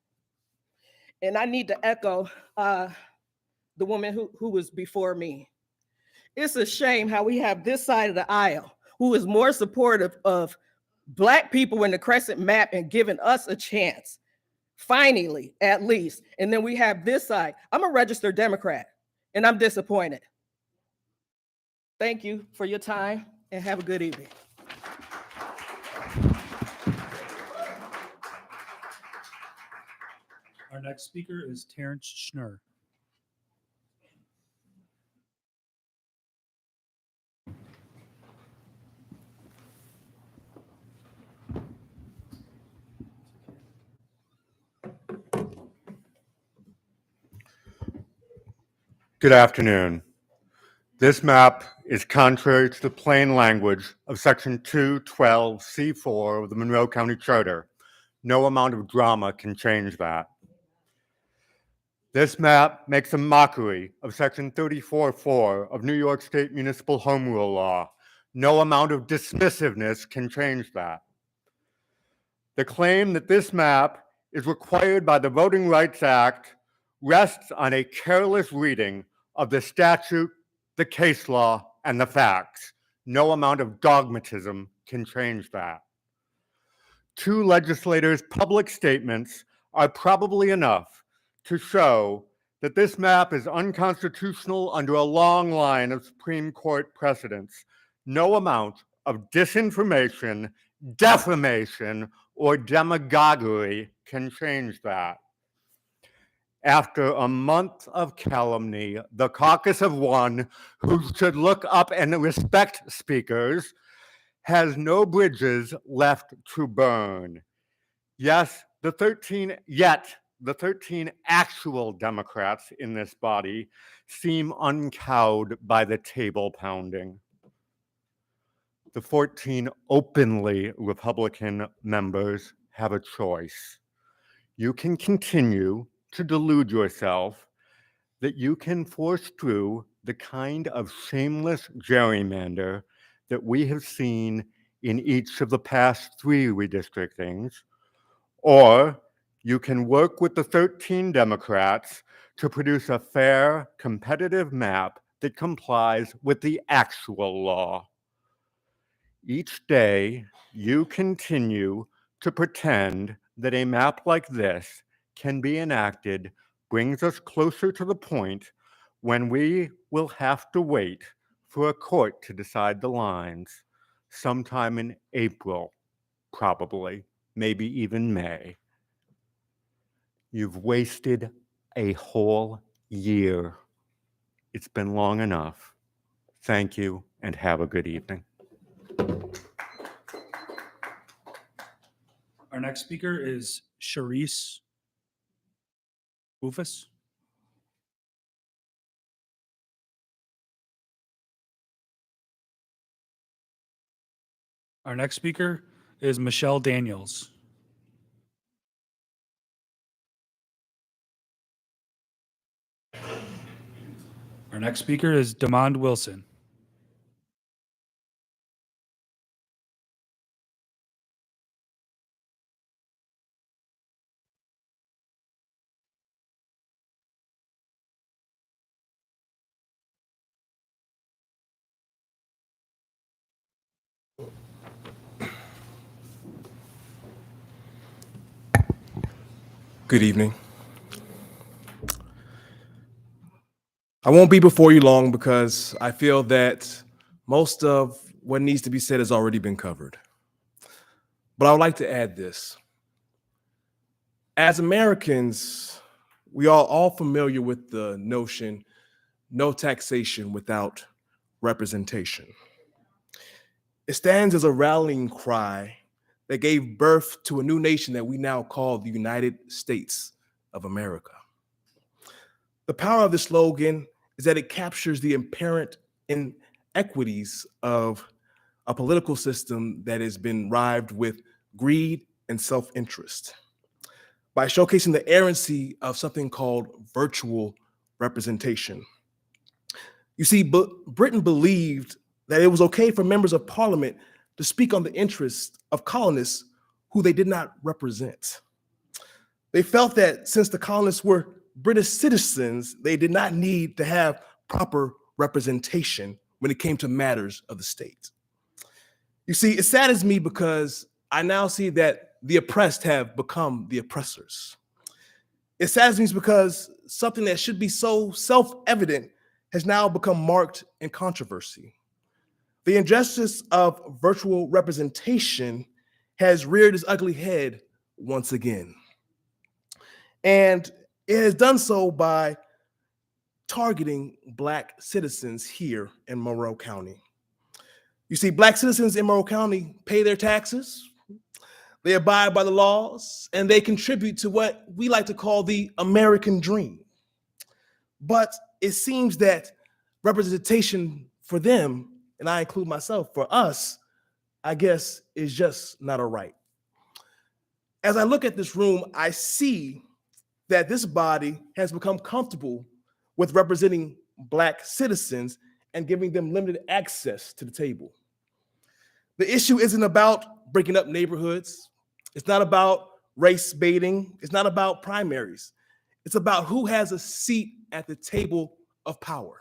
And I need to echo the woman who was before me. It's a shame how we have this side of the aisle who is more supportive of Black people in the Crescent map and giving us a chance, finally, at least. And then we have this side. I'm a registered Democrat, and I'm disappointed. Thank you for your time, and have a good evening. Our next speaker is Terrence Schnurr. Good afternoon. This map is contrary to the plain language of Section 212C4 of the Monroe County Charter. No amount of drama can change that. This map makes a mockery of Section 34.4 of New York State Municipal Home Rule Law. No amount of dismissiveness can change that. The claim that this map is required by the Voting Rights Act rests on a careless reading of the statute, the case law, and the facts. No amount of dogmatism can change that. Two legislators' public statements are probably enough to show that this map is unconstitutional under a long line of Supreme Court precedents. No amount of disinformation, defamation, or demagoguery can change that. After a month of calumny, the caucus of one who should look up and respect speakers has no bridges left to burn. Yes, the 13 actual Democrats in this body seem uncowed by the table pounding. The 14 openly Republican members have a choice. You can continue to delude yourself that you can force through the kind of shameless gerrymander that we have seen in each of the past 3 redistrictings, or you can work with the 13 Democrats to produce a fair, competitive map that complies with the actual law. Each day, you continue to pretend that a map like this can be enacted brings us closer to the point when we will have to wait for a court to decide the lines sometime in April, probably, maybe even May. You've wasted a whole year. It's been long enough. Thank you and have a good evening. Our next speaker is Sharice Bufus. Our next speaker is Michelle Daniels. Our next speaker is Demond Wilson. Good evening. I won't be before you long because I feel that most of what needs to be said has already been covered. But I would like to add this. As Americans, we are all familiar with the notion, no taxation without representation. It stands as a rallying cry that gave birth to a new nation that we now call the United States of America. The power of this slogan is that it captures the inherent inequities of a political system that has been rived with greed and self-interest by showcasing the errancy of something called virtual representation. You see, Britain believed that it was okay for members of parliament to speak on the interests of colonists who they did not represent. They felt that since the colonists were British citizens, they did not need to have proper representation when it came to matters of the state. You see, it saddens me because I now see that the oppressed have become the oppressors. It saddens me because something that should be so self-evident has now become marked in controversy. The injustice of virtual representation has reared its ugly head once again. And it has done so by targeting Black citizens here in Monroe County. You see, Black citizens in Monroe County pay their taxes, they abide by the laws, and they contribute to what we like to call the American dream. But it seems that representation for them, and I include myself, for us, I guess, is just not a right. As I look at this room, I see that this body has become comfortable with representing Black citizens and giving them limited access to the table. The issue isn't about breaking up neighborhoods. It's not about race baiting. It's not about primaries. It's about who has a seat at the table of power.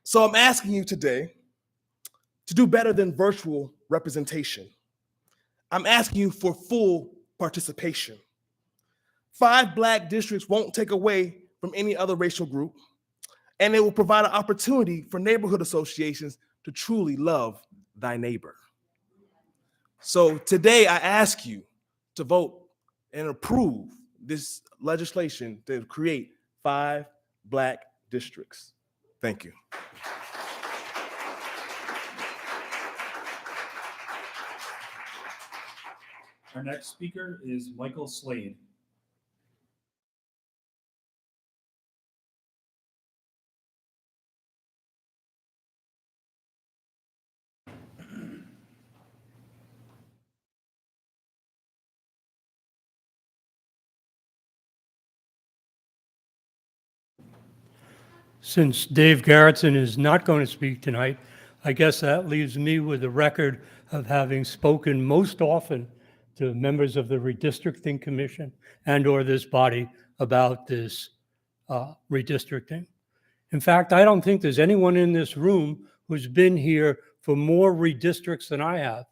So I'm asking you today to do better than virtual representation. I'm asking you for full participation. 5 Black districts won't take away from any other racial group, and it will provide an opportunity for neighborhood associations to truly love thy neighbor. So today I ask you to vote and approve this legislation to create 5 Black districts. Thank you. Our next speaker is Michael Slade. Since Dave Garrettson is not going to speak tonight, I guess that leaves me with the record of having spoken most often to members of the Redistricting Commission and/or this body about this redistricting. In fact, I don't think there's anyone in this room who's been here for more redistricts than I have.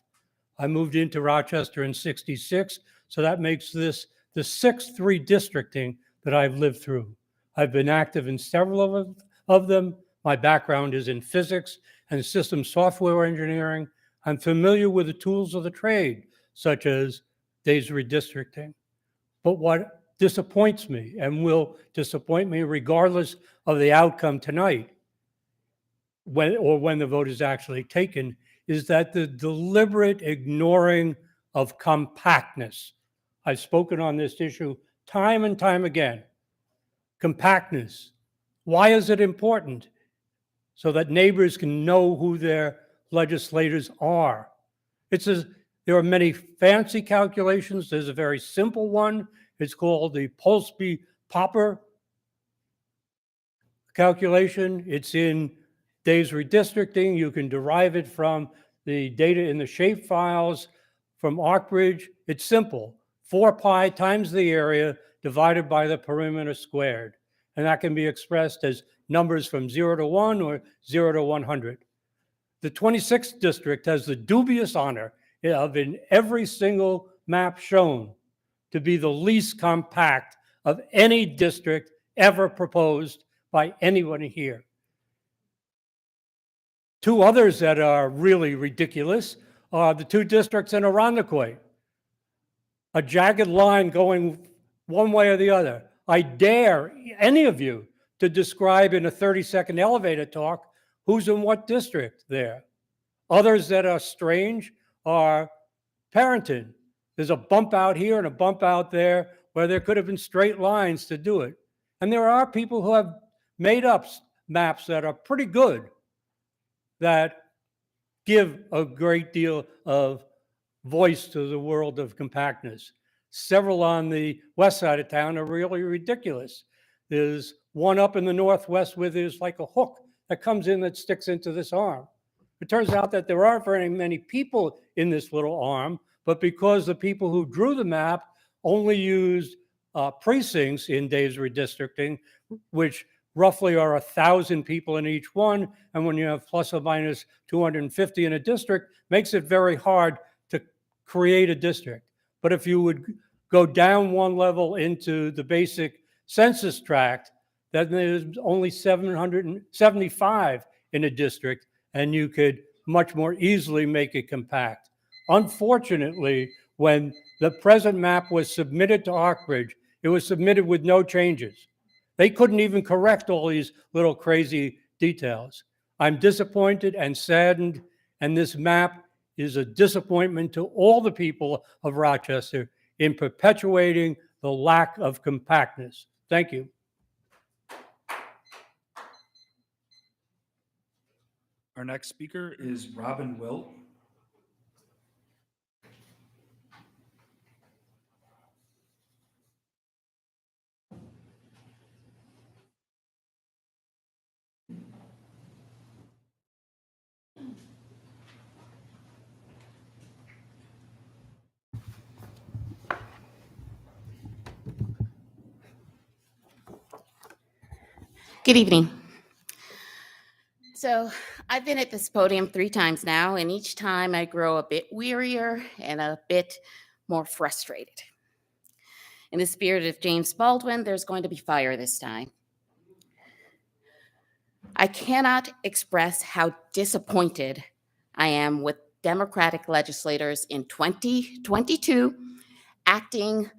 I moved into Rochester in '66, so that makes this the 6th redistricting that I've lived through. I've been active in several of them. My background is in physics and system software engineering. I'm familiar with the tools of the trade, such as days redistricting. But what disappoints me and will disappoint me regardless of the outcome tonight, when the vote is actually taken, is that the deliberate ignoring of compactness. I've spoken on this issue time and time again. Compactness. Why is it important? So that neighbors can know who their legislators are. There are many fancy calculations. There's a very simple one. It's called the Polsby-Popper calculation. It's in Dave's redistricting. You can derive it from the data in the shape files from Arkbridge. It's simple. 4 pi times the area divided by the perimeter squared. And that can be expressed as numbers from 0 to 1 or 0 to 100. The 26th district has the dubious honor of, in every single map shown, to be the least compact of any district ever proposed by anyone here. 2 others that are really ridiculous are the 2 districts in Irondequoit. A jagged line going one way or the other. I dare any of you to describe in a 30-second elevator talk who's in what district there. Others that are strange are Parenton. There's a bump out here and a bump out there where there could have been straight lines to do it. And there are people who have made up maps that are pretty good that give a great deal of voice to the world of compactness. Several on the west side of town are really ridiculous. There's one up in the northwest where there's like a hook that comes in that sticks into this arm. It turns out that there aren't very many people in this little arm, but because the people who drew the map only used precincts in Dave's redistricting, which roughly are 1,000 people in each one, and when you have plus or minus 250 in a district, makes it very hard to create a district. But if you would go down one level into the basic census tract, then there's only 775 in a district, and you could much more easily make it compact. Unfortunately, when the present map was submitted to Arkbridge, it was submitted with no changes. They couldn't even correct all these little crazy details. I'm disappointed and saddened, and this map is a disappointment to all the people of Rochester in perpetuating the lack of compactness. Thank you. Our next speaker is Robin Wilt. Good evening. So I've been at this podium 3 times now, and each time I grow a bit wearier and a bit more frustrated. In the spirit of James Baldwin, there's going to be fire this time. I cannot express how disappointed I am with Democratic legislators in 2022 acting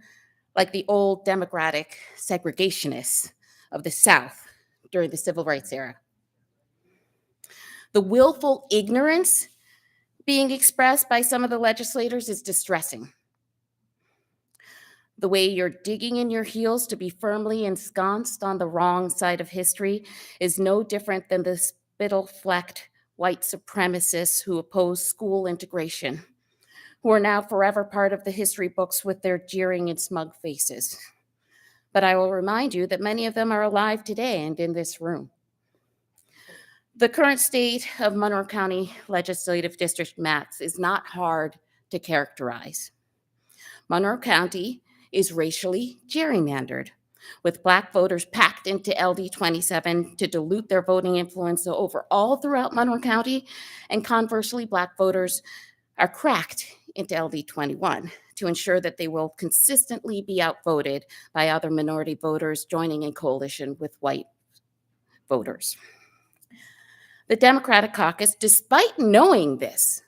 like the old Democratic segregationists of the South during the Civil Rights era. The willful ignorance being expressed by some of the legislators is distressing. The way you're digging in your heels to be firmly ensconced on the wrong side of history is no different than the spittle-flecked white supremacists who oppose school integration, who are now forever part of the history books with their jeering and smug faces. But I will remind you that many of them are alive today and in this room. The current state of Monroe County Legislative District maps is not hard to characterize. Monroe County is racially gerrymandered, with Black voters packed into LD 27 to dilute their voting influence overall throughout Monroe County, and conversely, Black voters are cracked into LD 21 to ensure that they will consistently be outvoted by other minority voters joining in coalition with white voters. The Democratic caucus, despite knowing this,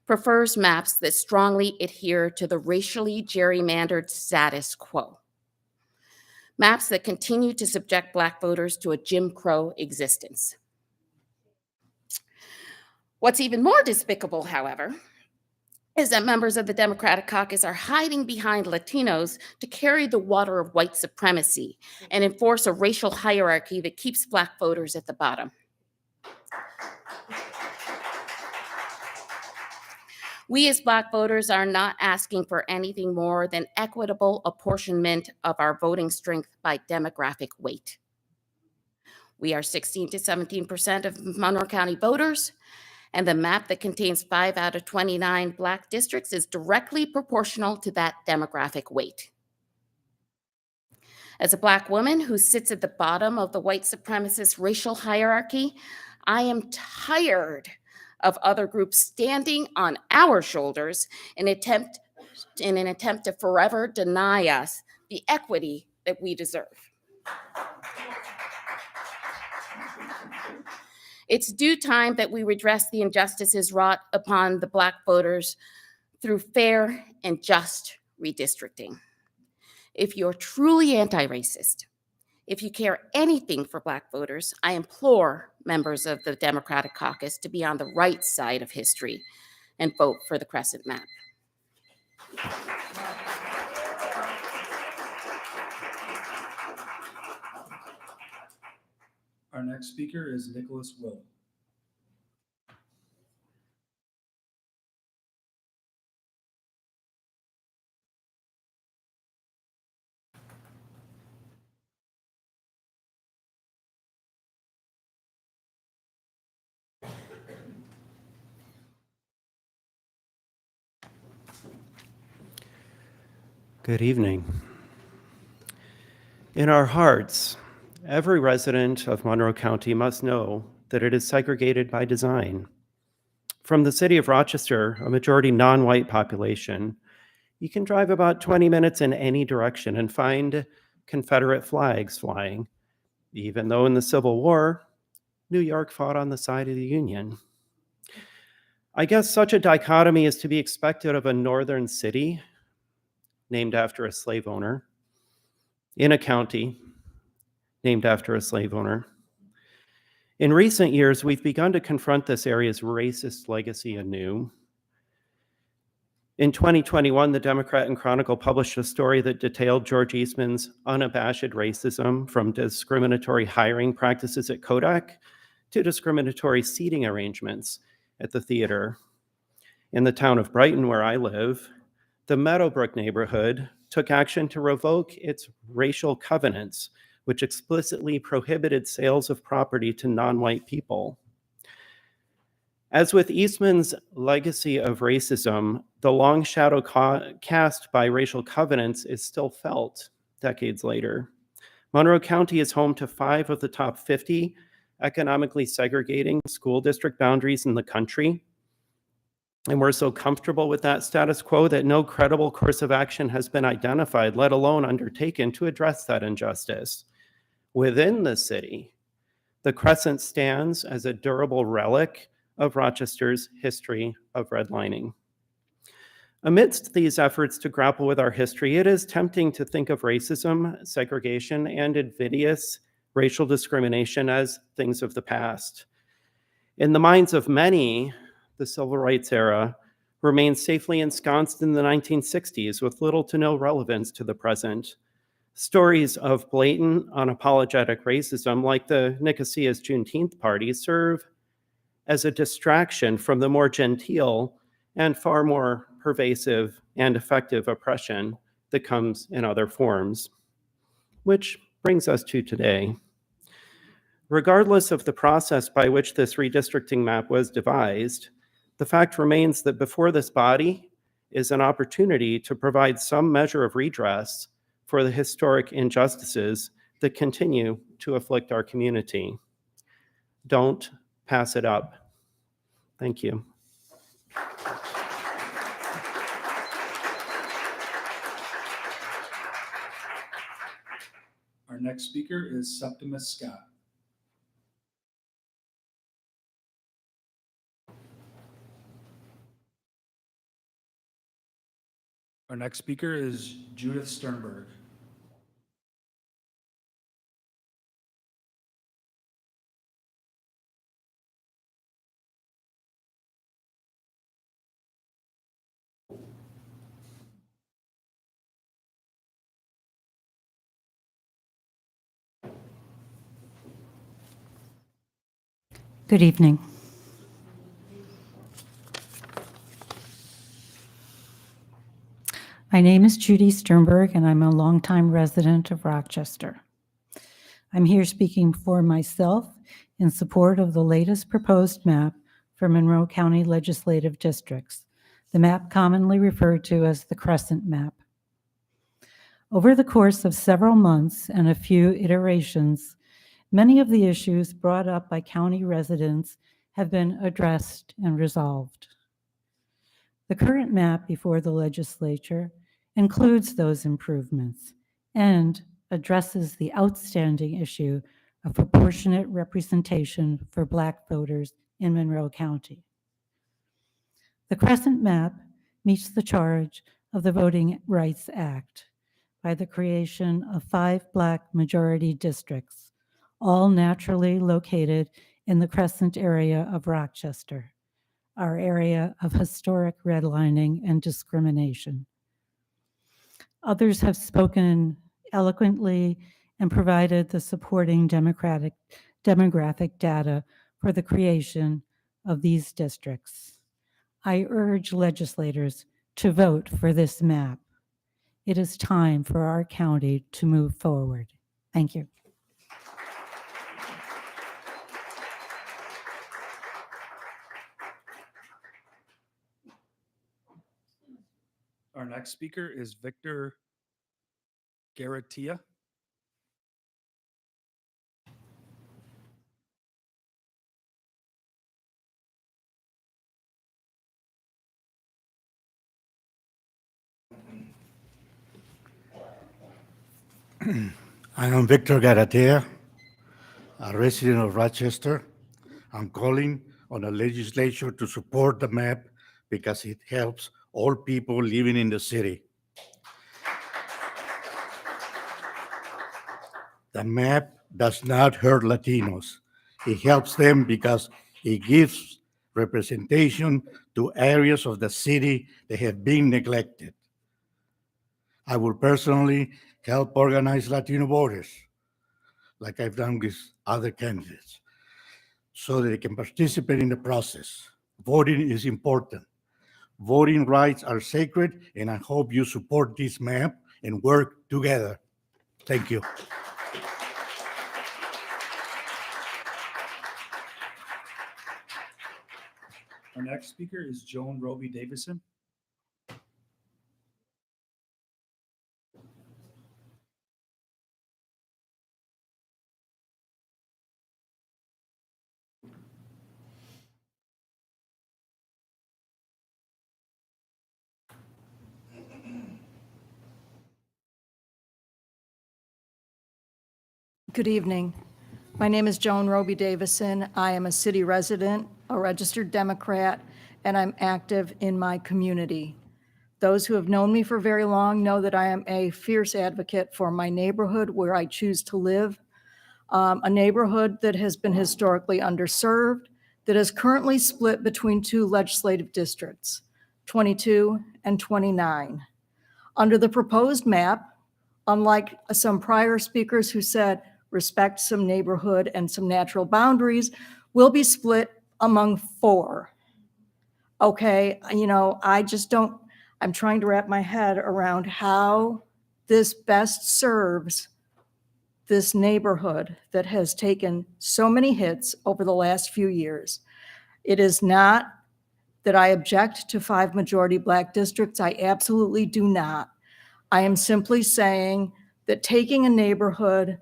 prefers maps that strongly adhere to the racially gerrymandered status quo. Maps that continue to subject Black voters to a Jim Crow existence. What's even more despicable, however, is that members of the Democratic caucus are hiding behind Latinos to carry the water of white supremacy and enforce a racial hierarchy that keeps Black voters at the bottom. We as Black voters are not asking for anything more than equitable apportionment of our voting strength by demographic weight. We are 16 to 17% of Monroe County voters, and the map that contains 5 out of 29 Black districts is directly proportional to that demographic weight. As a Black woman who sits at the bottom of the white supremacist racial hierarchy, I am tired of other groups standing on our shoulders in an attempt to forever deny us the equity that we deserve. It's due time that we redress the injustices wrought upon the Black voters through fair and just redistricting. If you're truly anti-racist, if you care anything for Black voters, I implore members of the Democratic caucus to be on the right side of history and vote for the Crescent map. Our next speaker is Nicholas Will. Good evening. In our hearts, every resident of Monroe County must know that it is segregated by design. From the city of Rochester, a majority non-white population, you can drive about 20 minutes in any direction and find Confederate flags flying, even though in the Civil War, New York fought on the side of the Union. I guess such a dichotomy is to be expected of a northern city named after a slave owner, in a county named after a slave owner. In recent years, we've begun to confront this area's racist legacy anew. In 2021, the Democrat and Chronicle published a story that detailed George Eastman's unabashed racism, from discriminatory hiring practices at Kodak to discriminatory seating arrangements at the theater. In the town of Brighton, where I live, the Meadowbrook neighborhood took action to revoke its racial covenants, which explicitly prohibited sales of property to non-white people. As with Eastman's legacy of racism, the long shadow cast by racial covenants is still felt decades later. Monroe County is home to 5 of the top 50 economically segregating school district boundaries in the country. And we're so comfortable with that status quo that no credible course of action has been identified, let alone undertaken, to address that injustice. Within the city, the Crescent stands as a durable relic of Rochester's history of redlining. Amidst these efforts to grapple with our history, it is tempting to think of racism, segregation, and invidious racial discrimination as things of the past. In the minds of many, the civil rights era remains safely ensconced in the 1960s with little to no relevance to the present. Stories of blatant, unapologetic racism, like the Nicosia's Juneteenth party, serve as a distraction from the more genteel and far more pervasive and effective oppression that comes in other forms. Which brings us to today. Regardless of the process by which this redistricting map was devised, the fact remains that before this body is an opportunity to provide some measure of redress for the historic injustices that continue to afflict our community. Don't pass it up. Thank you. Our next speaker is Septimus Scott. Our next speaker is Judith Sternberg. Good evening. My name is Judy Sternberg, and I'm a longtime resident of Rochester. I'm here speaking for myself in support of the latest proposed map for Monroe County legislative districts, the map commonly referred to as the Crescent Map. Over the course of several months and a few iterations, many of the issues brought up by county residents have been addressed and resolved. The current map before the legislature includes those improvements and addresses the outstanding issue of proportionate representation for Black voters in Monroe County. The Crescent Map meets the charge of the Voting Rights Act by the creation of 5 Black majority districts, all naturally located in the Crescent area of Rochester, our area of historic redlining and discrimination. Others have spoken eloquently and provided the supporting demographic data for the creation of these districts. I urge legislators to vote for this map. It is time for our county to move forward. Thank you. Our next speaker is Victor Garatia. I am Victor Garatea, a resident of Rochester. I'm calling on the legislature to support the map because it helps all people living in the city. The map does not hurt Latinos. It helps them because it gives representation to areas of the city that have been neglected. I will personally help organize Latino voters, like I've done with other candidates, so that they can participate in the process. Voting is important. Voting rights are sacred, and I hope you support this map and work together. Thank you. Our next speaker is Joan Roby Davison. Good evening. My name is Joan Roby Davison. I am a city resident, a registered Democrat, and I'm active in my community. Those who have known me for very long know that I am a fierce advocate for my neighborhood where I choose to live, a neighborhood that has been historically underserved, that is currently split between two legislative districts, 22 and 29. Under the proposed map, unlike some prior speakers who said respect some neighborhood and some natural boundaries, will be split among 4. Okay, I just don't, I'm trying to wrap my head around how this best serves this neighborhood that has taken so many hits over the last few years. It is not that I object to 5 majority Black districts. I absolutely do not. I am simply saying that taking a neighborhood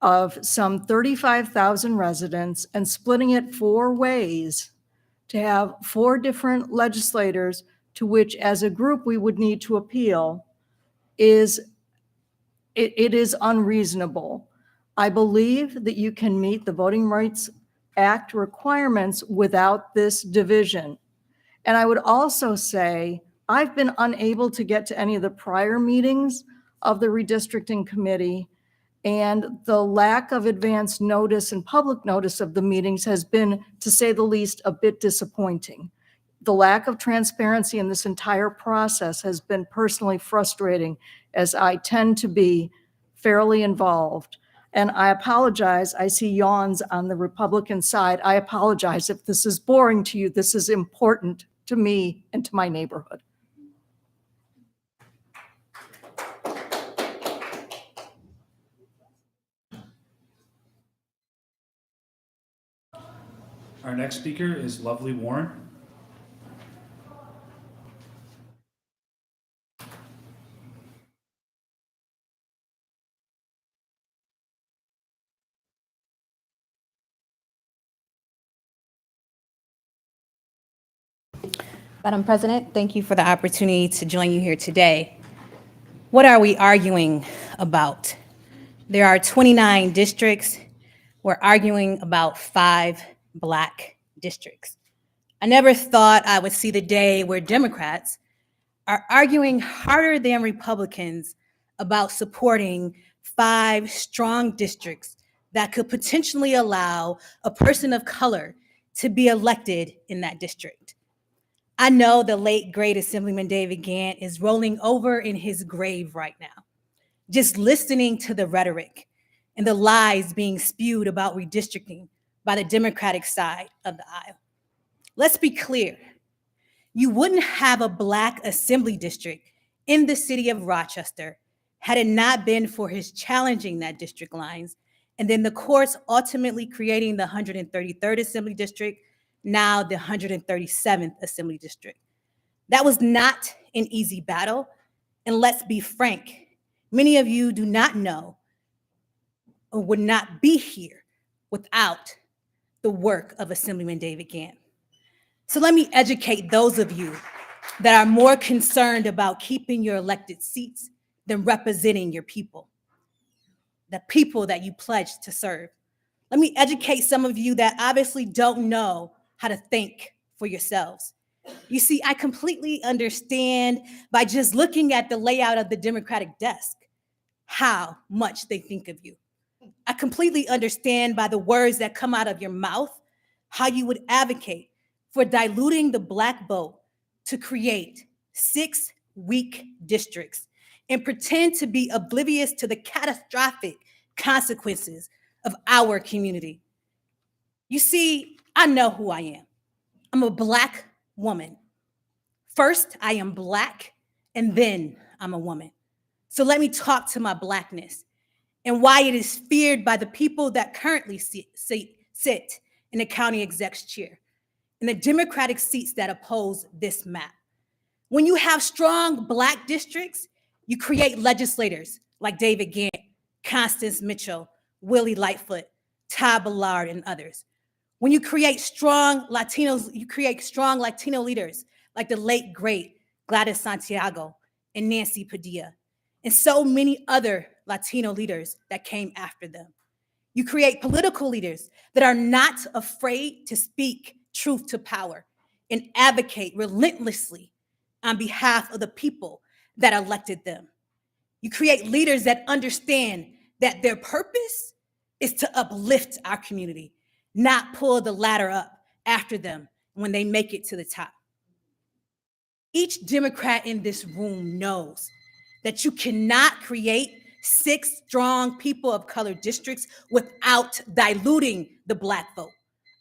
of some 35,000 residents and splitting it 4 ways to have 4 different legislators to which as a group we would need to appeal is unreasonable. I believe that you can meet the Voting Rights Act requirements without this division. And I would also say, I've been unable to get to any of the prior meetings of the redistricting committee, and the lack of advance notice and public notice of the meetings has been, to say the least, a bit disappointing. The lack of transparency in this entire process has been personally frustrating, as I tend to be fairly involved. And I apologize, I see yawns on the Republican side. I apologize if this is boring to you. This is important to me and to my neighborhood. Our next speaker is Lovely Warren. Madam President, thank you for the opportunity to join you here today. What are we arguing about? There are 29 districts. We're arguing about 5 Black districts. I never thought I would see the day where Democrats are arguing harder than Republicans about supporting 5 strong districts that could potentially allow a person of color to be elected in that district. I know the late, great Assemblyman David Gant is rolling over in his grave right now, just listening to the rhetoric and the lies being spewed about redistricting by the Democratic side of the aisle. Let's be clear. You wouldn't have a Black assembly district in the city of Rochester had it not been for his challenging that district lines, and then the courts ultimately creating the 133rd Assembly District, now the 137th Assembly District. That was not an easy battle, and let's be frank, many of you do not know or would not be here without the work of Assemblyman David Gant. So let me educate those of you that are more concerned about keeping your elected seats than representing your people, the people that you pledged to serve. Let me educate some of you that obviously don't know how to think for yourselves. You see, I completely understand by just looking at the layout of the Democratic desk how much they think of you. I completely understand by the words that come out of your mouth how you would advocate for diluting the Black vote to create 6 weak districts and pretend to be oblivious to the catastrophic consequences of our community. You see, I know who I am. I'm a Black woman. First, I am Black, and then I'm a woman. So let me talk to my Blackness and why it is feared by the people that currently sit in the county exec's chair, in the Democratic seats that oppose this map. When you have strong Black districts, you create legislators like David Gant, Constance Mitchell, Willie Lightfoot, Todd Ballard, and others. When you create strong Latinos, you create strong Latino leaders like the late, great Gladys Santiago and Nancy Padilla, and so many other Latino leaders that came after them. You create political leaders that are not afraid to speak truth to power and advocate relentlessly on behalf of the people that elected them. You create leaders that understand that their purpose is to uplift our community, not pull the ladder up after them when they make it to the top. Each Democrat in this room knows that you cannot create 6 strong people of color districts without diluting the Black vote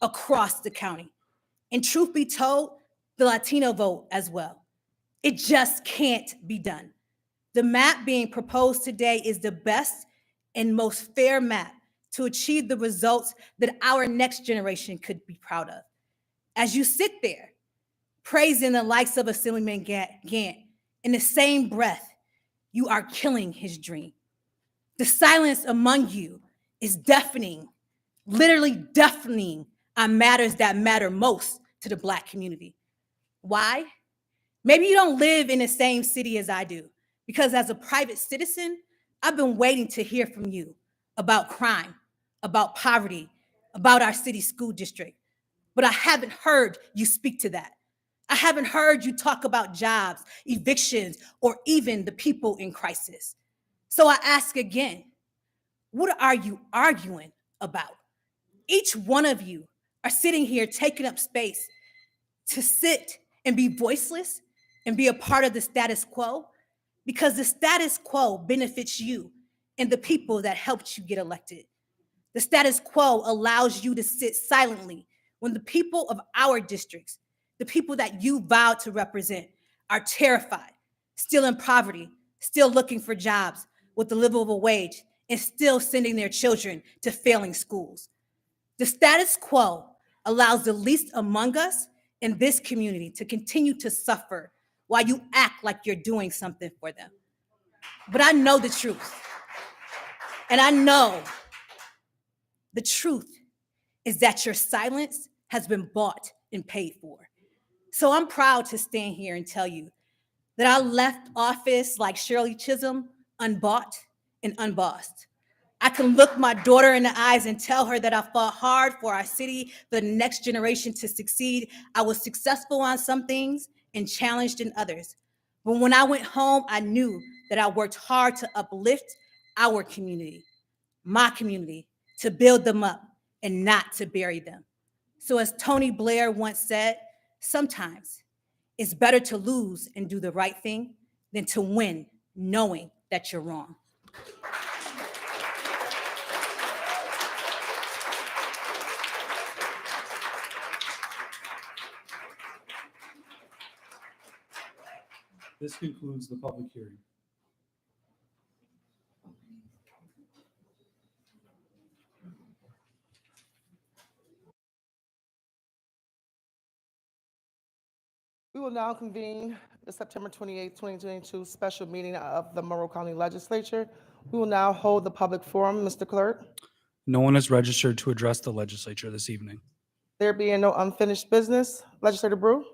across the county. And truth be told, the Latino vote as well. It just can't be done. The map being proposed today is the best and most fair map to achieve the results that our next generation could be proud of. As you sit there, praising the likes of Assemblyman Gant, in the same breath, you are killing his dream. The silence among you is deafening, literally deafening on matters that matter most to the Black community. Why? Maybe you don't live in the same city as I do, because as a private citizen, I've been waiting to hear from you about crime, about poverty, about our city school district. But I haven't heard you speak to that. I haven't heard you talk about jobs, evictions, or even the people in crisis. So I ask again, what are you arguing about? Each one of you are sitting here taking up space to sit and be voiceless and be a part of the status quo, because the status quo benefits you and the people that helped you get elected. The status quo allows you to sit silently when the people of our districts, the people that you vowed to represent, are terrified, still in poverty, still looking for jobs with a livable wage, and still sending their children to failing schools. The status quo allows the least among us in this community to continue to suffer while you act like you're doing something for them. But I know the truth. And I know the truth is that your silence has been bought and paid for. So I'm proud to stand here and tell you that I left office like Shirley Chisholm, unbought and unbossed. I can look my daughter in the eyes and tell her that I fought hard for our city, for the next generation to succeed. I was successful on some things and challenged in others. But when I went home, I knew that I worked hard to uplift our community, my community, to build them up and not to bury them. So as Tony Blair once said, sometimes it's better to lose and do the right thing than to win knowing that you're wrong. This concludes the public hearing. We will now convene the September 28, 2022 special meeting of the Monroe County Legislature. We will now hold the public forum. Mr. Clerk, No one is registered to address the legislature this evening. there being no unfinished business, Legislator Brew?